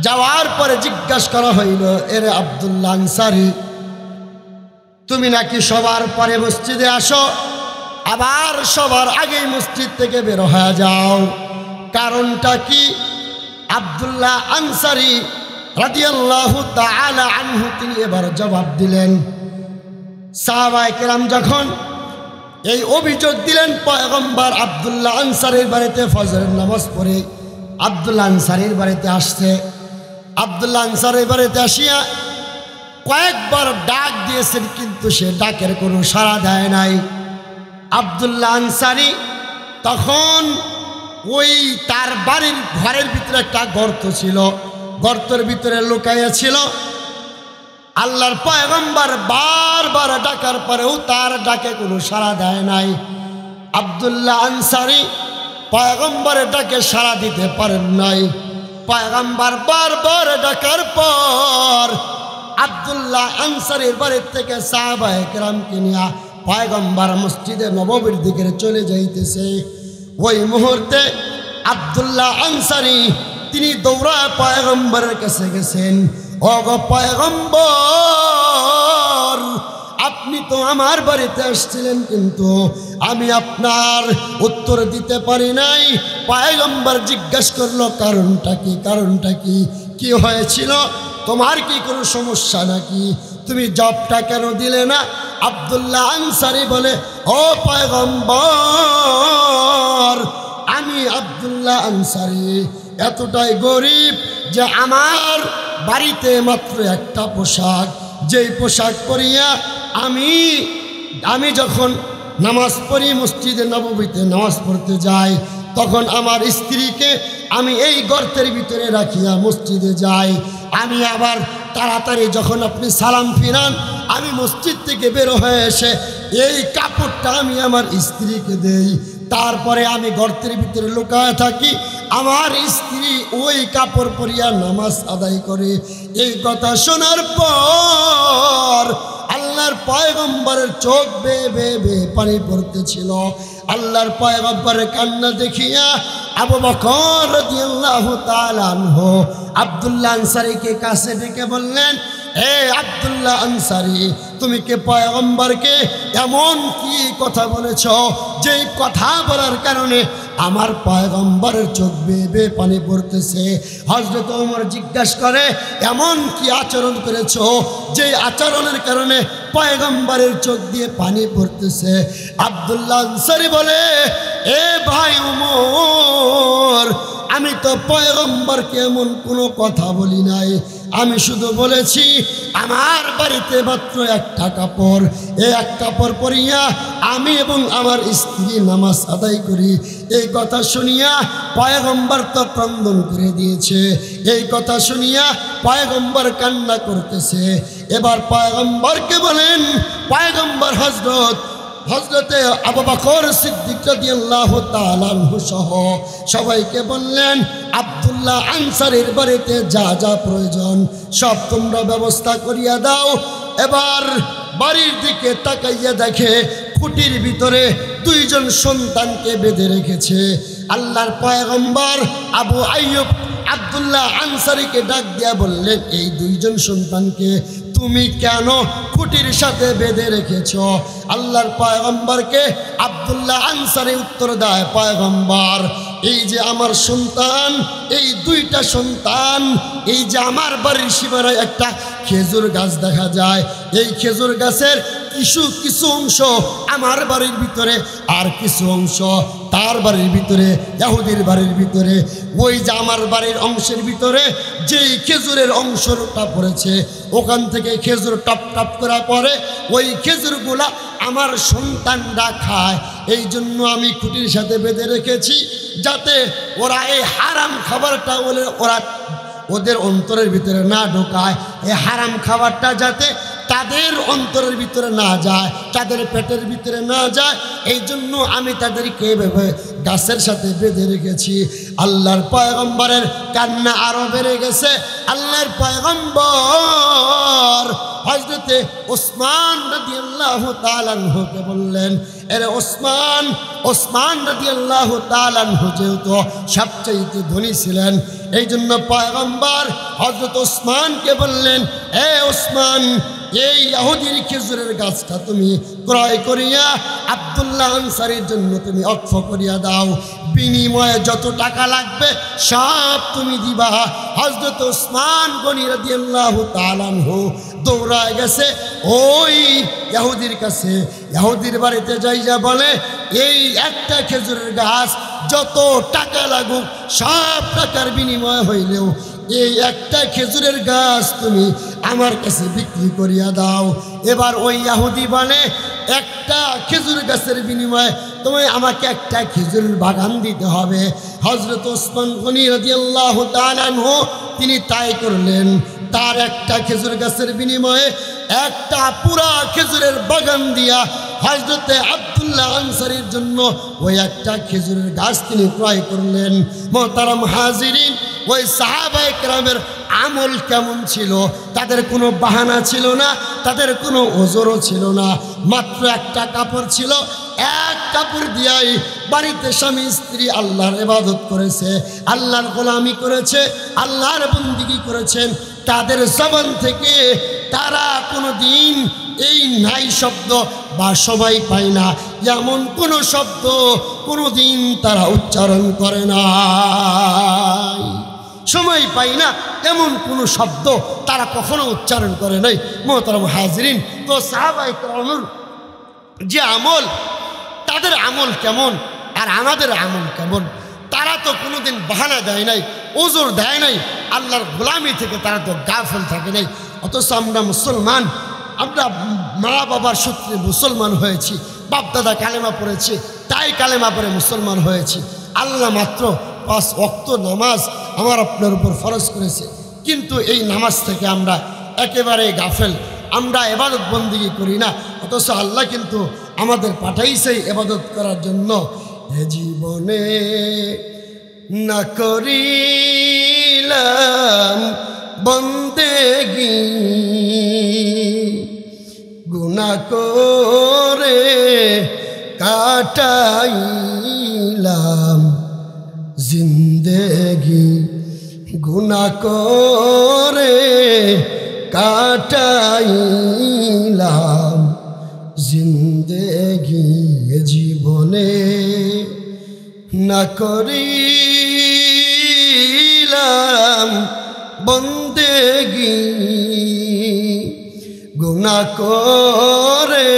যাওয়ার পরে জিজ্ঞাসা করা হইল, এরে আব্দুল্লাহ আনসারী, তুমি নাকি সবার পরে মসজিদে আসো, আবার সবার আগেই মসজিদ থেকে বের হয়ে যাও, কারণটা কি? আব্দুল্লাহ আনসারী রাদিয়াল্লাহু তাআলা আনহু তিনি এবার জবাব দিলেন। সাহাবায়ে কেরাম যখন এই অভিযোগ দিলেন, পয়গম্বর আব্দুল্লাহ আনসারীর বাড়িতে ফজরের নামাজ পড়ে আব্দুল্লাহ আনসারীর বাড়িতে আসছে। আব্দুল্লাহ আনসারীর বাড়িতে আসিয়া কয়েকবার ডাক দিয়েছেন, কিন্তু সে ডাকের কোনো সাড়া দেয় নাই। আব্দুল্লাহ আনসারী তখন ওই তার বাড়ির ঘরের ভিতরে একটা গর্ত ছিল, গর্তের ভিতরে লুকাইয়া ছিল। আল্লাহর পয়গম্বর বারবার ডাকার পরেও তার ডাকে কোনো সাড়া দেয় নাই। আব্দুল্লাহ আনসারী পয়গম্বরের ডাকে সাড়া দিতে পারেন নাই। পয়গম্বর বারবার ডাকার পর আব্দুল্লাহ আনসারীর বাড়ির থেকে সাহাবায়ে কেরামকে নিয়ে পয়গম্বর মসজিদে নববীর দিকে চলে যাইতেছে। ওই মুহূর্তে আব্দুল্লাহ আনসারী তিনি দৌড়ায় পয়গম্বরের কাছে গেছেন। ওগো পয়গম্বর, আপনি তো আমার বাড়িতে আসছিলেন, কিন্তু আমি আপনার উত্তর দিতে পারি নাই। পয়গম্বর জিজ্ঞাসা করলো, কারণটা কি? কারণটা কি? কি হয়েছিল? তোমার কি কোনো সমস্যা নাকি? তুমি জবটা কেন দিলে না? আব্দুল্লাহ আনসারী বলে, ও পয়গম্বর, আমি আব্দুল্লাহ আনসারী এতটাই গরিব যে আমার বাড়িতে মাত্র একটা পোশাক, যেই পোশাক পরিয়া আমি যখন নামাজ পড়ি, মসজিদে নববীতে নামাজ পড়তে যাই, তখন আমার স্ত্রীকে আমি এই গর্তের ভিতরে রাখিয়া মসজিদে যাই। আমি আবার তাড়াতাড়ি যখন আপনি সালাম ফিরান, আমি মসজিদ থেকে বের হয়ে এসে এই কাপড়টা আমি আমার স্ত্রীকে দেই। তারপরে আমি গর্তের ভিতরে লুকায় থাকি, আমার স্ত্রী ওই কাপড় পরিয়া নামাজ আদায় করে। এই কথা শোনার পর আল্লাহর পয়গম্বরের চোখ বেয়ে বেয়ে বেয়ে পানি পড়তেছিল। আল্লাহর পয়গম্বরের কান্না দেখিয়া আবু বকর রাদিয়াল্লাহু তাআলা আনহু আব্দুল্লাহ আনসারীকে কাছে ডেকে বললেন, এ আব্দুল্লাহ আনসারী, তুমি কে পয়গম্বরকে এমন কি কথা বলেছ, যেই কথা বলার কারণে আমার পয়গম্বরের চোখ বেয়ে বেয়ে পানি পড়তেছে? হযরত ওমর জিজ্ঞাসা করে, এমন কি আচরণ করেছ যে আচরণের কারণে পয়গম্বরের চোখ দিয়ে পানি পড়তেছে? আব্দুল্লাহ আনসারী বলে, এ ভাই ওমর, আমি তো পয়গম্বরকে এমন কোনো কথা বলি নাই। আমি শুধু বলেছি আমার বাড়িতে মাত্র একটা কাপড়, এই এক কাপড় পরিয়া আমি এবং আমার স্ত্রী নামাজ আদায় করি। এই কথা শুনিয়া পয়গম্বর তো ক্রন্দন করে দিয়েছে। এই কথা শুনিয়া পয়গম্বর কান্না করতেছে। এবার পয়গম্বরকে বলেন, পয়গম্বর হযরতে আবু বকর সিদ্দিক রাদিয়াল্লাহু তাআলা আনহু সহ সবাইকে বললেন, আব্দুল্লাহ আনসারীর বাড়িতে যা যা প্রয়োজন সব তোমরা ব্যবস্থা করিয়া দাও। এবার বাড়ির দিকে তাকাইয়া দেখে খুঁটির ভিতরে দুইজন সন্তানকে বেঁধে রেখেছে। আল্লাহর পয়গম্বর আবু আইয়ুব আব্দুল্লাহ আনসারীকে ডাক দিয়া বললেন, এই দুইজন সন্তানকে তুমি কেন খুঁটির সাথে বেঁধে রেখেছ? আল্লাহর পয়গম্বরকে আব্দুল্লাহ আনসারী উত্তর দেয়, পয়গম্বর, এই যে আমার সন্তান, এই দুইটা সন্তান, এই যে আমার বাড়ির সীমানায় একটা খেজুর গাছ দেখা যায়, এই খেজুর গাছের কিছু কিছু অংশ আমার বাড়ির ভিতরে, আর কিছু অংশ তার বাড়ির ভিতরে, ইহুদির বাড়ির ভিতরে। ওই যে আমার বাড়ির অংশের ভিতরে যেই খেজুরের অংশটা পড়েছে, ওখান থেকে খেজুর টপ টপ করা পরে ওই খেজুরগুলা আমার সন্তানরা খায়। এই জন্য আমি খুঁটির সাথে বেঁধে রেখেছি, যাতে ওরা এই হারাম খাবারটা ওরা ওদের অন্তরের ভিতরে না ঢোকায়। এই হারাম খাবারটা যাতে তাদের অন্তরের ভিতরে না যায়, তাদের পেটের ভিতরে না যায়, এই জন্য আমি তাদেরকে এভাবে গাছের সাথে বেঁধে রেখেছি। আল্লাহর পয়গম্বরের কান্না আরো বেড়ে গেছে। আল্লাহর পয়গম্বর হযরতে ওসমান রাদিয়াল্লাহু তাআলা আনহুকে বললেন, এরে ওসমান, ওসমান রাদিয়াল্লাহু তাআলা আনহু যেহেতু সবচেয়ে ধনী ছিলেন, এই জন্য পয়গম্বর হযরত ওসমানকে বললেন, এ ওসমান, এই ইহুদির খেজুরের গাছটা তুমি ক্রয় করিয়া আব্দুল্লাহ আনসারীর জন্য তুমি অক্ষ করিয়া দাও, বিনিময়ে যত টাকা লাগবে সব তুমি দিবা। হযরত ওসমান গনি রাদিয়াল্লাহু তাআলা আনহু দৌড়ায় গেছে ওই ইহুদির কাছে। ইহুদির বাড়িতে যাইয়া বলে, এই একটা খেজুরের গাছ যত টাকা লাগুক সব টাকার বিনিময় হইলেও এই একটা খেজুরের গাছ তুমি আমার কাছে বিক্রি করিয়া দাও। এবার ওই ইহুদি বলে, একটা খেজুর গাছের বিনিময়ে তুমি আমাকে একটা খেজুরের বাগান দিতে হবে। হযরত ওসমান গনি রাদিয়াল্লাহু তাআলা আনহু তিনি তাই করলেন। তার একটা খেজুর গাছের বিনিময়ে একটা পুরা খেজুরের বাগান দিয়া হযরতে আব্দুল্লাহ আনসারীর জন্য ওই একটা খেজুরের গাছ তিনি ক্রয় করলেন। মুহতারাম হাজিরিন, ওই সাহাবায়ে কেরামের আমল কেমন ছিল? তাদের কোনো বাহানা ছিল না, তাদের কোনো ওজরও ছিল না, মাত্র একটা কাপড় ছিল। এক কাপড় দিয়াই বাড়িতে স্বামী স্ত্রী আল্লাহর ইবাদত করেছে, আল্লাহর গোলামি করেছে, আল্লাহর বন্দেগী করেছেন। তাদের জবান থেকে তারা কোনো দিন এই নাই শব্দ বা সবাই পায় না এমন কোনো শব্দ কোনো দিন তারা উচ্চারণ করে না। সময় পাই না এমন কোনো শব্দ তারা কখনো উচ্চারণ করে নাই। মুহতারাম হাজিরিন, তো সাহাবায়ে কেরামের যে আমল, তাদের আমল কেমন আর আমাদের আমল কেমন? তারা তো কোনোদিন বাহানা দেয় নাই, ওজর দেয় নাই, আল্লাহর গোলামি থেকে তারা তো গাফেল থাকে নাই। অথচ আমরা মুসলমান, আমরা মা বাবার সূত্রে মুসলমান হয়েছি, বাপ দাদা কালেমা পড়েছে, তাই কালেমা পড়ে মুসলমান হয়েছি। আল্লাহ মাত্র 5 ওয়াক্ত নামাজ আমার আপনার উপর ফরজ করেছে, কিন্তু এই নামাজ থেকে আমরা একেবারে গাফেল, আমরা ইবাদত বন্দেগী করি না। অথচ আল্লাহ কিন্তু আমাদের পাঠাইছে ইবাদত করার জন্য। এ জীবনে না করিলাম বন্দেগী, গুনাহ করে কাটাইলাম জিন্দেগি, গুনাহ করে কাটাইলাম জিন্দেগি। জীবনে না করিলাম বন্দেগী, গুনাহ করে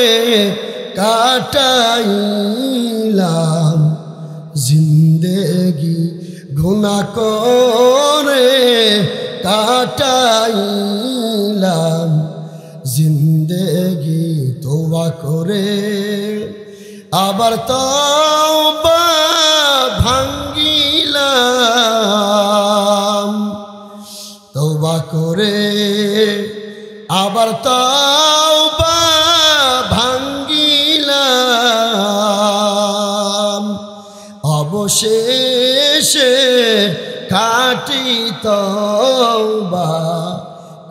কাটাইলাম জিন্দেগি, গুনাহ করে কাটাইলাম জিন্দেগি। তওবা করে আবার তওবা ভাঙ্গিলাম, তওবা করে আবার তওবা ভাঙ্গিলাম, অবশেষে খাঁটি তওবা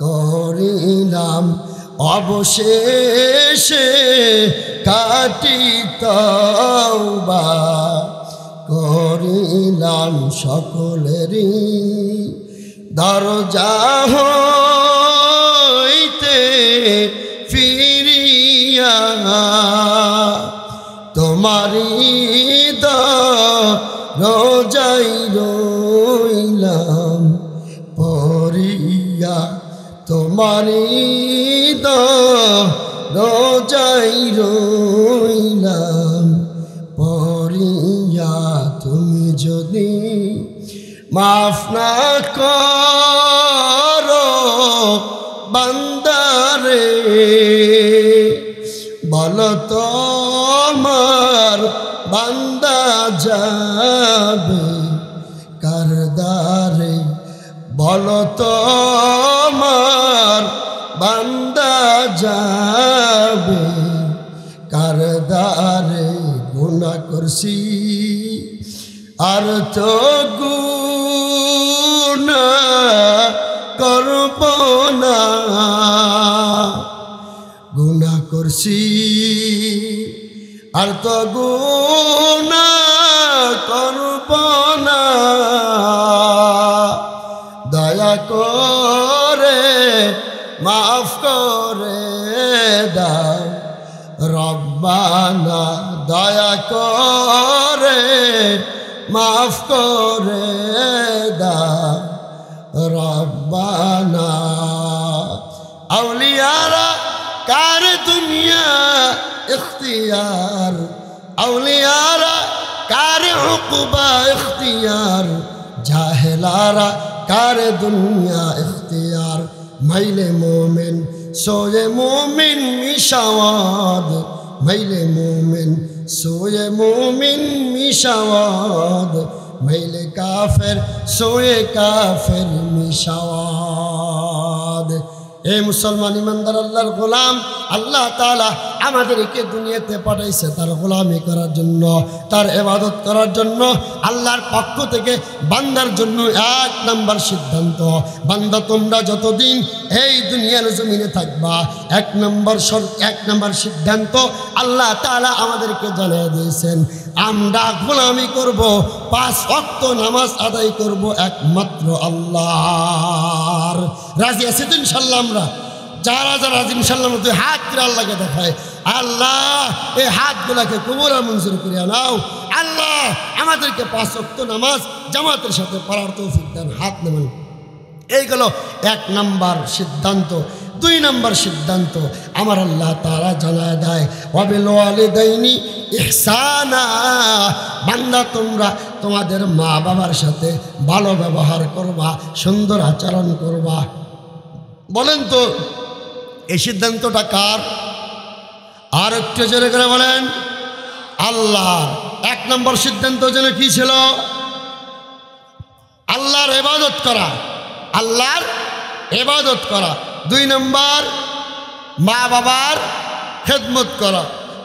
করিলাম, অবশেষে খাঁটি তওবা করিলাম। সকলেরই দরজা হইতে ফিরিয়া তোমারি দরজাই রইলাম পড়িয়া, তোমারি রোজাই রইলাম পড়িয়া, তুমি যদি মাফ না করো বান্দারে, বলো তোমার বান্দা যাবে কারদারে, বলো তোমার বান্দা যাবে কারদারে। গুনাহ করছি আর তো গুনাহ করব না, গুনাহ করছি আর তো গুনাহ করব না, দয়া করে মাফ করে দাও রব্বানা, দয়া করে মাফ করে দাও রব্বানা। আউলিয়ারা কার দুনিয়া ইখতিয়ার, আউলিয়ারা কার উকবা ইখতিয়ার, জাহেলারা কার দুনিয়া ইখতিয়ার। মাইলে মোমেন সোয়ে মোমিন মিশাওয়াদ, মাইলে মোমেন সোয়ে মোমিন মিশাওয়াদ, মাইলে কাফের সোয়ে কাফের মিশাওয়াদ। এ মুসলমান ইমানদার আল্লাহর গোলাম, আল্লাহ তাআলা আমাদেরকে দুনিয়াতে পাঠাইছে তার গোলামি করার জন্য, তার ইবাদত করার জন্য। আল্লাহর পক্ষ থেকে বান্দার জন্য এক নম্বর সিদ্ধান্ত, বান্দা তোমরা যতদিন এই দুনিয়ার জমিনে থাকবা, এক নম্বর সিদ্ধান্ত আল্লাহ তাআলা আমাদেরকে জানিয়ে দিয়েছেন, আমরা গোলামি করব, 5 ওয়াক্ত নামাজ আদায় করব একমাত্র আল্লাহর। রাজি আছি তো ইনশাল্লাহ? আমরা যারা যারা রাজি ইনশাল্লাহ মধ্যে হাত করে আল্লাহকে দেখায়, আল্লাহ এই হাতগুলাকে কবুল আর মঞ্জুর করিয়া নাও। আল্লাহ আমাদেরকে 5 ওয়াক্ত নামাজ জামাতের সাথে পড়ার তৌফিক দেন। হাত নেবেন। এইগুলো 1 নম্বর সিদ্ধান্ত। 2 নম্বর সিদ্ধান্ত আমার আল্লাহ তাআলা জানায় দেয়, ওয়াবিল ওয়ালিদাইনি ইহসানা, বান্দা তোমরা তোমাদের মা বাবার সাথে ভালো ব্যবহার করবা, সুন্দর আচরণ করবা। বলেন তো এই সিদ্ধান্তটা কার? আর একটু জোরে করে বলেন। আল্লাহর। 1 নম্বর সিদ্ধান্ত যেন কি ছিল? আল্লাহর ইবাদত করা, আল্লাহর ইবাদত করা। 2 নম্বর মা বাবার খেদমত করা,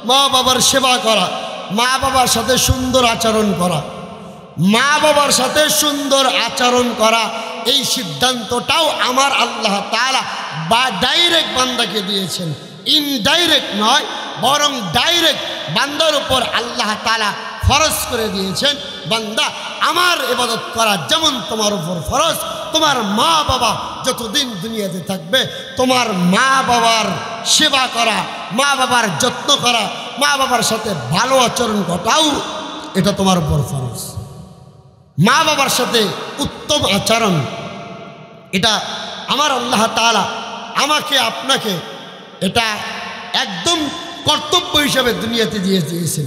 মা বাবার সেবা করা, মা বাবার সাথে সুন্দর আচরণ করা, মা বাবার সাথে সুন্দর আচরণ করা। এই সিদ্ধান্তটাও আমার আল্লাহ তাআলা বা ডাইরেক্ট বান্দাকে দিয়েছেন, ইনডাইরেক্ট নয়, বরং ডাইরেক্ট বান্দার উপর আল্লাহ তাআলা ফরজ করে দিয়েছেন, বান্দা আমার ইবাদত করা যেমন তোমার উপর ফরজ, তোমার মা বাবা যতদিন দুনিয়াতে থাকবে তোমার মা বাবার সেবা করা, মা বাবার যত্ন করা, মা বাবার সাথে ভালো আচরণ করাও এটা তোমার উপর ফরজ। মা বাবার সাথে উত্তম আচরণ, এটা আমার আল্লাহ তাআলা আমাকে আপনাকে এটা একদম কর্তব্য হিসাবে দুনিয়াতে দিয়ে দিয়েছেন।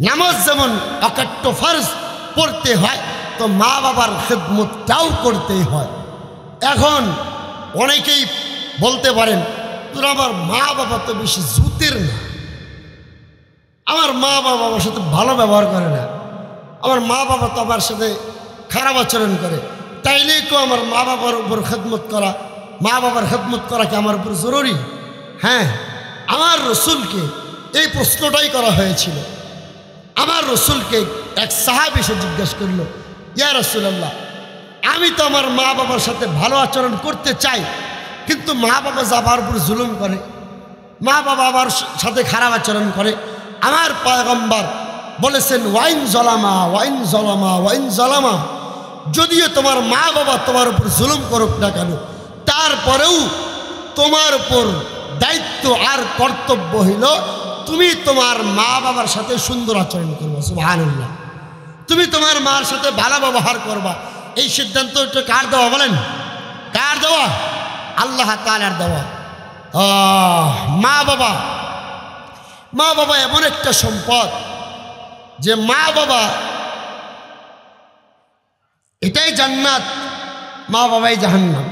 নামাজ যেমন অকাট্য ফরজ পড়তে হয়, তো মা বাবার খেদমতটাও করতেই হয়। এখন অনেকেই বলতে পারেন, তোর আমার মা বাবা তো বেশি জুতের না, আমার মা বাবা আমার সাথে ভালো ব্যবহার করে না, আমার মা বাবা তো আমার সাথে খারাপ আচরণ করে, তাইলে তো আমার মা বাবার উপর খেদমত করা, মা বাবার খেদমত করা কি আমার উপর জরুরি? হ্যাঁ, আমার রসুলকে এই প্রশ্নটাই করা হয়েছিল। আমার রসুলকে এক সাহাবী এসে জিজ্ঞাসা করলো, ইয়া রাসূলুল্লাহ, আমি তো আমার মা বাবার সাথে ভালো আচরণ করতে চাই, কিন্তু মা বাবা আমার উপর জুলুম করে, মা বাবা আমার সাথে খারাপ আচরণ করে। আমার পয়গম্বর বলেছেন, ওয়াইন জলামা ওয়াইন জলামা ওয়াইন জলামা, যদিও তোমার মা বাবা তোমার উপর জুলুম করুক না কেন, তারপরেও তোমার উপর দায়িত্ব আর কর্তব্য হইল তুমি তোমার মা বাবার সাথে সুন্দর আচরণ করবা। সুবহানাল্লাহ। তুমি তোমার মার সাথে ভালো ব্যবহার করবা। এই সিদ্ধান্তটা কার দেওয়া বলেন? কার দেওয়া? আল্লাহ তাআলার দেওয়া। মা বাবা, মা বাবা এমন একটা সম্পদ যে মা বাবা এটাই জান্নাত, মা বাবাই জাহান্নাম।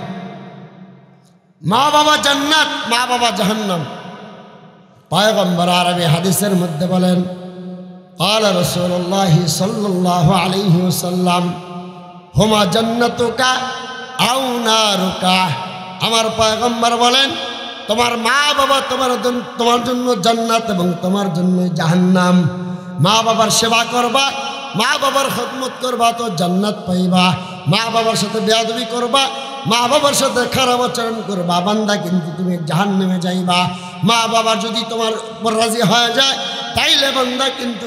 মা বাবা জান্নাত, মা বাবা জাহান্নাম। পয়গম্বর আরবি হাদিসের মধ্যে বলেন, قال رسول الله صلى الله عليه وسلم হুমা জান্নাতুকা আও নারুকা। আমার পয়গম্বর বলেন, তোমার মা বাবা তোমার জন্য জান্নাত এবং তোমার জন্য জাহান্নাম। মা বাবার সেবা করবা, মা বাবার খেদমত করবা তো জান্নাত পাইবা। মা বাবার সাথে বেয়াদবি করবা, মা বাবার সাথে খারাপ আচরণ করবা, বান্দা কিন্তু তুমি জাহান্নামে যাইবা। মা বাবা যদি তোমার উপর রাজি হয়ে যায় তাইলে বান্দা কিন্তু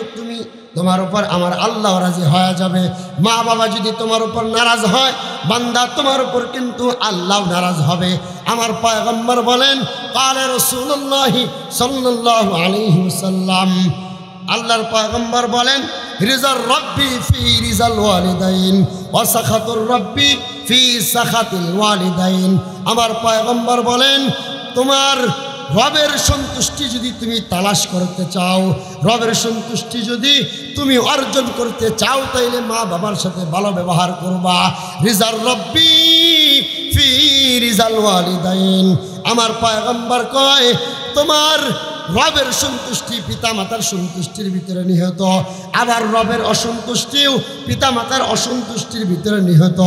তোমার উপর আমার আল্লাহ রাজি হয়ে যাবে। মা বাবা যদি তোমার উপর নারাজ হয় বান্দা তোমার উপর কিন্তু আল্লাহ নারাজ হবে। আমার পয়গম্বর বলেন, কালে রাসূলুল্লাহ সাল্লাল্লাহু আলাইহি ওয়াসাল্লাম, আল্লাহর পয়গম্বর বলেন, রিজার রব্বি ফি রিজাল ওয়ালিদাইন ওয়া সাখাতুর রব্বি ফি সাখাতিল ওয়ালিদাইন। আমার পয়গম্বর বলেন, তোমার রবের সন্তুষ্টি যদি তুমি তালাশ করতে চাও, রবের সন্তুষ্টি যদি তুমি অর্জন করতে চাও তাইলে মা বাবার সাথে ভালো ব্যবহার করবা। রিজার রব্বি ফি রিজাল ওয়ালিদাইন। আমার পয়গম্বর কয়, তোমার রবের সন্তুষ্টি পিতামাতার সন্তুষ্টির ভিতরে নিহত, আবার রবের অসন্তুষ্টিও পিতামাতার অসন্তুষ্টির ভিতরে নিহত।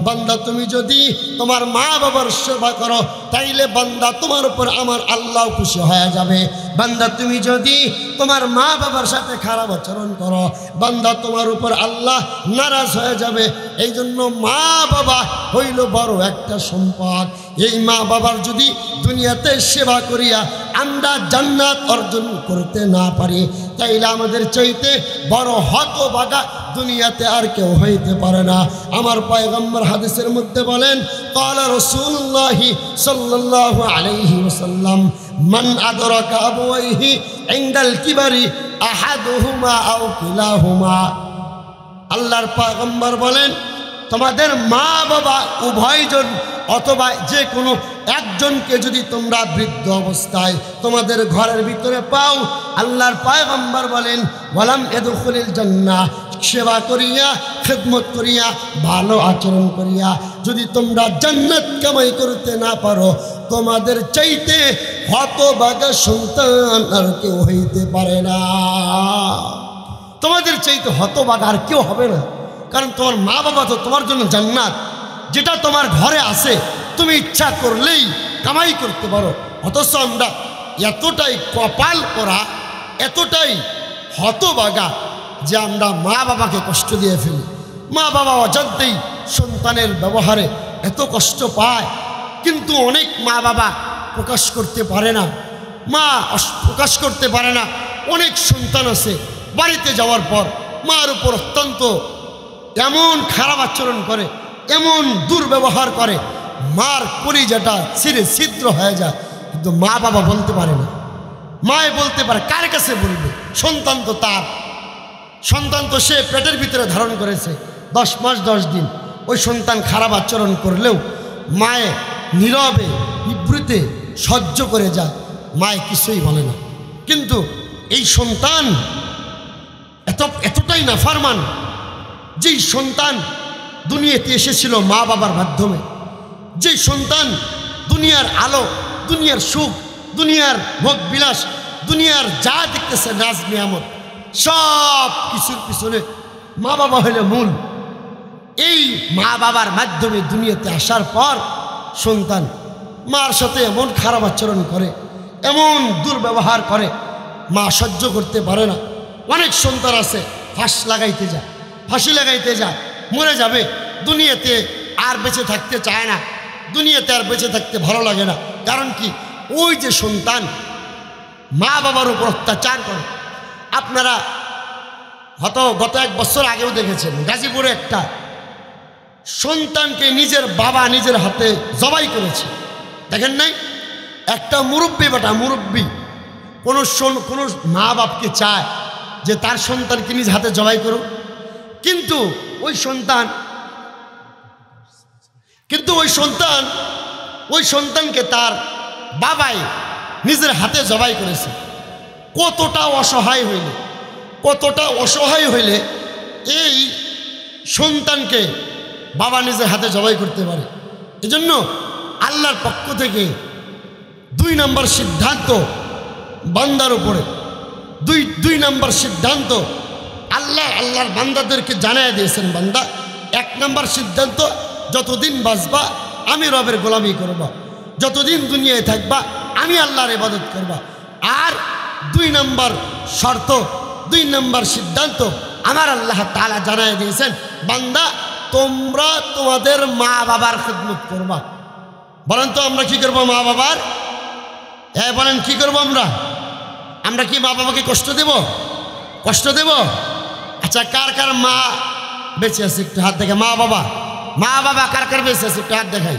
বান্দা তুমি যদি তোমার মা বাবার সেবা করো তাইলে বান্দা তোমার উপর আমার আল্লাহ খুশি হয়ে যাবে। বান্দা তুমি যদি তোমার মা বাবার সাথে খারাপ আচরণ করো বান্দা তোমার উপর আল্লাহ নারাজ হয়ে যাবে। এই জন্য মা বাবা হইল বড় একটা সম্পদ। এই মা বাবার যদি দুনিয়াতে সেবা করিয়া আমরা জান্নাত অর্জন করতে না পারি তাইলে আমাদের চাইতে বড় হতভাগা দুনিয়াতে আর কেউ হইতে পারে না। আমার পয়গম্বর হাদিসের মধ্যে বলেন, ক্বালা রাসূলুল্লাহ সাল্লাল্লাহু আলাইহি ওয়াসাল্লাম, মান আদরাকা আবওয়াইহি ইনদাল কিবারি আহাদুহুমা আও কিলাহুমা। আল্লাহর পয়গম্বর বলেন, তোমাদের মা বাবা উভয়জন অথবা যে কোনো একজনকে যদি তোমরা বৃদ্ধ অবস্থায় তোমাদের ঘরের ভিতরে পাও, আল্লাহর পয়গম্বর বলেন, ওয়ালাম ইয়াদখুলুল জান্নাহ, সেবা করিয়া খেদমত করিয়া ভালো আচরণ করিয়া যদি তোমরা জান্নাত কামাই করতে না পারো তোমাদের চাইতে হতভাগা সন্তান আর কেউ হইতে পারে না। তোমাদের চাইতে হতভাগা আর কেউ হবে না, কারণ তোমার মা বাবা তো তোমার জন্য জান্নাত। যেটা তোমার ঘরে আছে তুমি ইচ্ছা করলেই কামাই করতে পারো, অথচ আমরা এতটাই কপাল করা, এতটাই হতভাগা যে আমরা মা বাবাকে কষ্ট দিয়ে ফেলি। মা বাবা অজান্তেই সন্তানের ব্যবহারে এত কষ্ট পায়, কিন্তু অনেক মা বাবা প্রকাশ করতে পারে না, মা প্রকাশ করতে পারে না। অনেক সন্তান আছে বাড়িতে যাওয়ার পর মার উপর অত্যন্ত এমন খারাপ আচরণ করে, এমন দুর্ব্যবহার করে, মার কলিজাটা ছিঁড়ে ছিদ্র হয়ে যায়, কিন্তু মা বাবা বলতে পারে না। মায় বলতে পারে, কার কাছে বলবে? সন্তান তো তার, সন্তান তো সে পেটের ভিতরে ধারণ করেছে 10 মাস 10 দিন। ওই সন্তান খারাপ আচরণ করলেও মায়ে নীরবে নিভৃতে সহ্য করে যায়, মায়ে কিছুই বলে না। কিন্তু এই সন্তান এতটাই নাফরমান, যেই সন্তান দুনিয়াতে এসেছিল মা বাবার মাধ্যমে, যেই সন্তান দুনিয়ার আলো, দুনিয়ার সুখ, দুনিয়ার ভোগ বিলাস, দুনিয়ার যা দেখতেছে নাজ নিয়ামত, সব কিছুর পিছনে মা বাবা হইলে মূল। এই মা বাবার মাধ্যমে দুনিয়াতে আসার পর সন্তান মার সাথে এমন খারাপ আচরণ করে, এমন দুর্ব্যবহার করে, মা সহ্য করতে পারে না। অনেক সন্তান আছে ফাঁসি লাগাইতে যায়, মরে যাবে, দুনিয়াতে আর বেঁচে থাকতে চায় না, দুনিয়াতে আর বেঁচে থাকতে ভালো লাগে না। কারণ কি? ওই যে সন্তান মা বাবার উপর অত্যাচার করে। আপনারা হয়তো গত 1 বছর আগেও দেখেছেন, গাজীপুরে একটা সন্তানকে নিজের বাবা নিজের হাতে জবাই করেছে, দেখেন নাই? একটা মুরব্বী বেটা, মুরব্বী কোনো মা বাপকে চায় যে তার সন্তানকে নিজ হাতে জবাই করুক, কিন্তু ওই সন্তানকে তার বাবাই নিজের হাতে জবাই করেছে। কতটা অসহায় হইলে এই সন্তানকে বাবা নিজের হাতে জবাই করতে পারে। এজন্য আল্লাহর পক্ষ থেকে 2 নম্বর সিদ্ধান্ত বান্দার উপরে, দুই নম্বর সিদ্ধান্ত আল্লাহর বান্দাদেরকে জানায় দিয়েছেন, বান্দা 1 নম্বর সিদ্ধান্ত, যতদিন বাঁচবা আমি রবের গোলামি করবা, যতদিন দুনিয়ায় থাকবা আমি আল্লাহর ইবাদত করবা। আর 2 নম্বর শর্ত, 2 নম্বর সিদ্ধান্ত আমার আল্লাহ তাআলা জানায় দিয়েছেন, বান্দা তোমরা তোমাদের মা বাবার খিদমত করবা। বলেন তো আমরা কি করবো মা বাবার? বলেন কি করবো আমরা কি মা বাবাকে কষ্ট দেব? আচ্ছা, কার কার মা বেঁচে আছে একটু হাত দেখে। মা বাবা কার কার বেঁচে আছে একটু হাত দেখাই।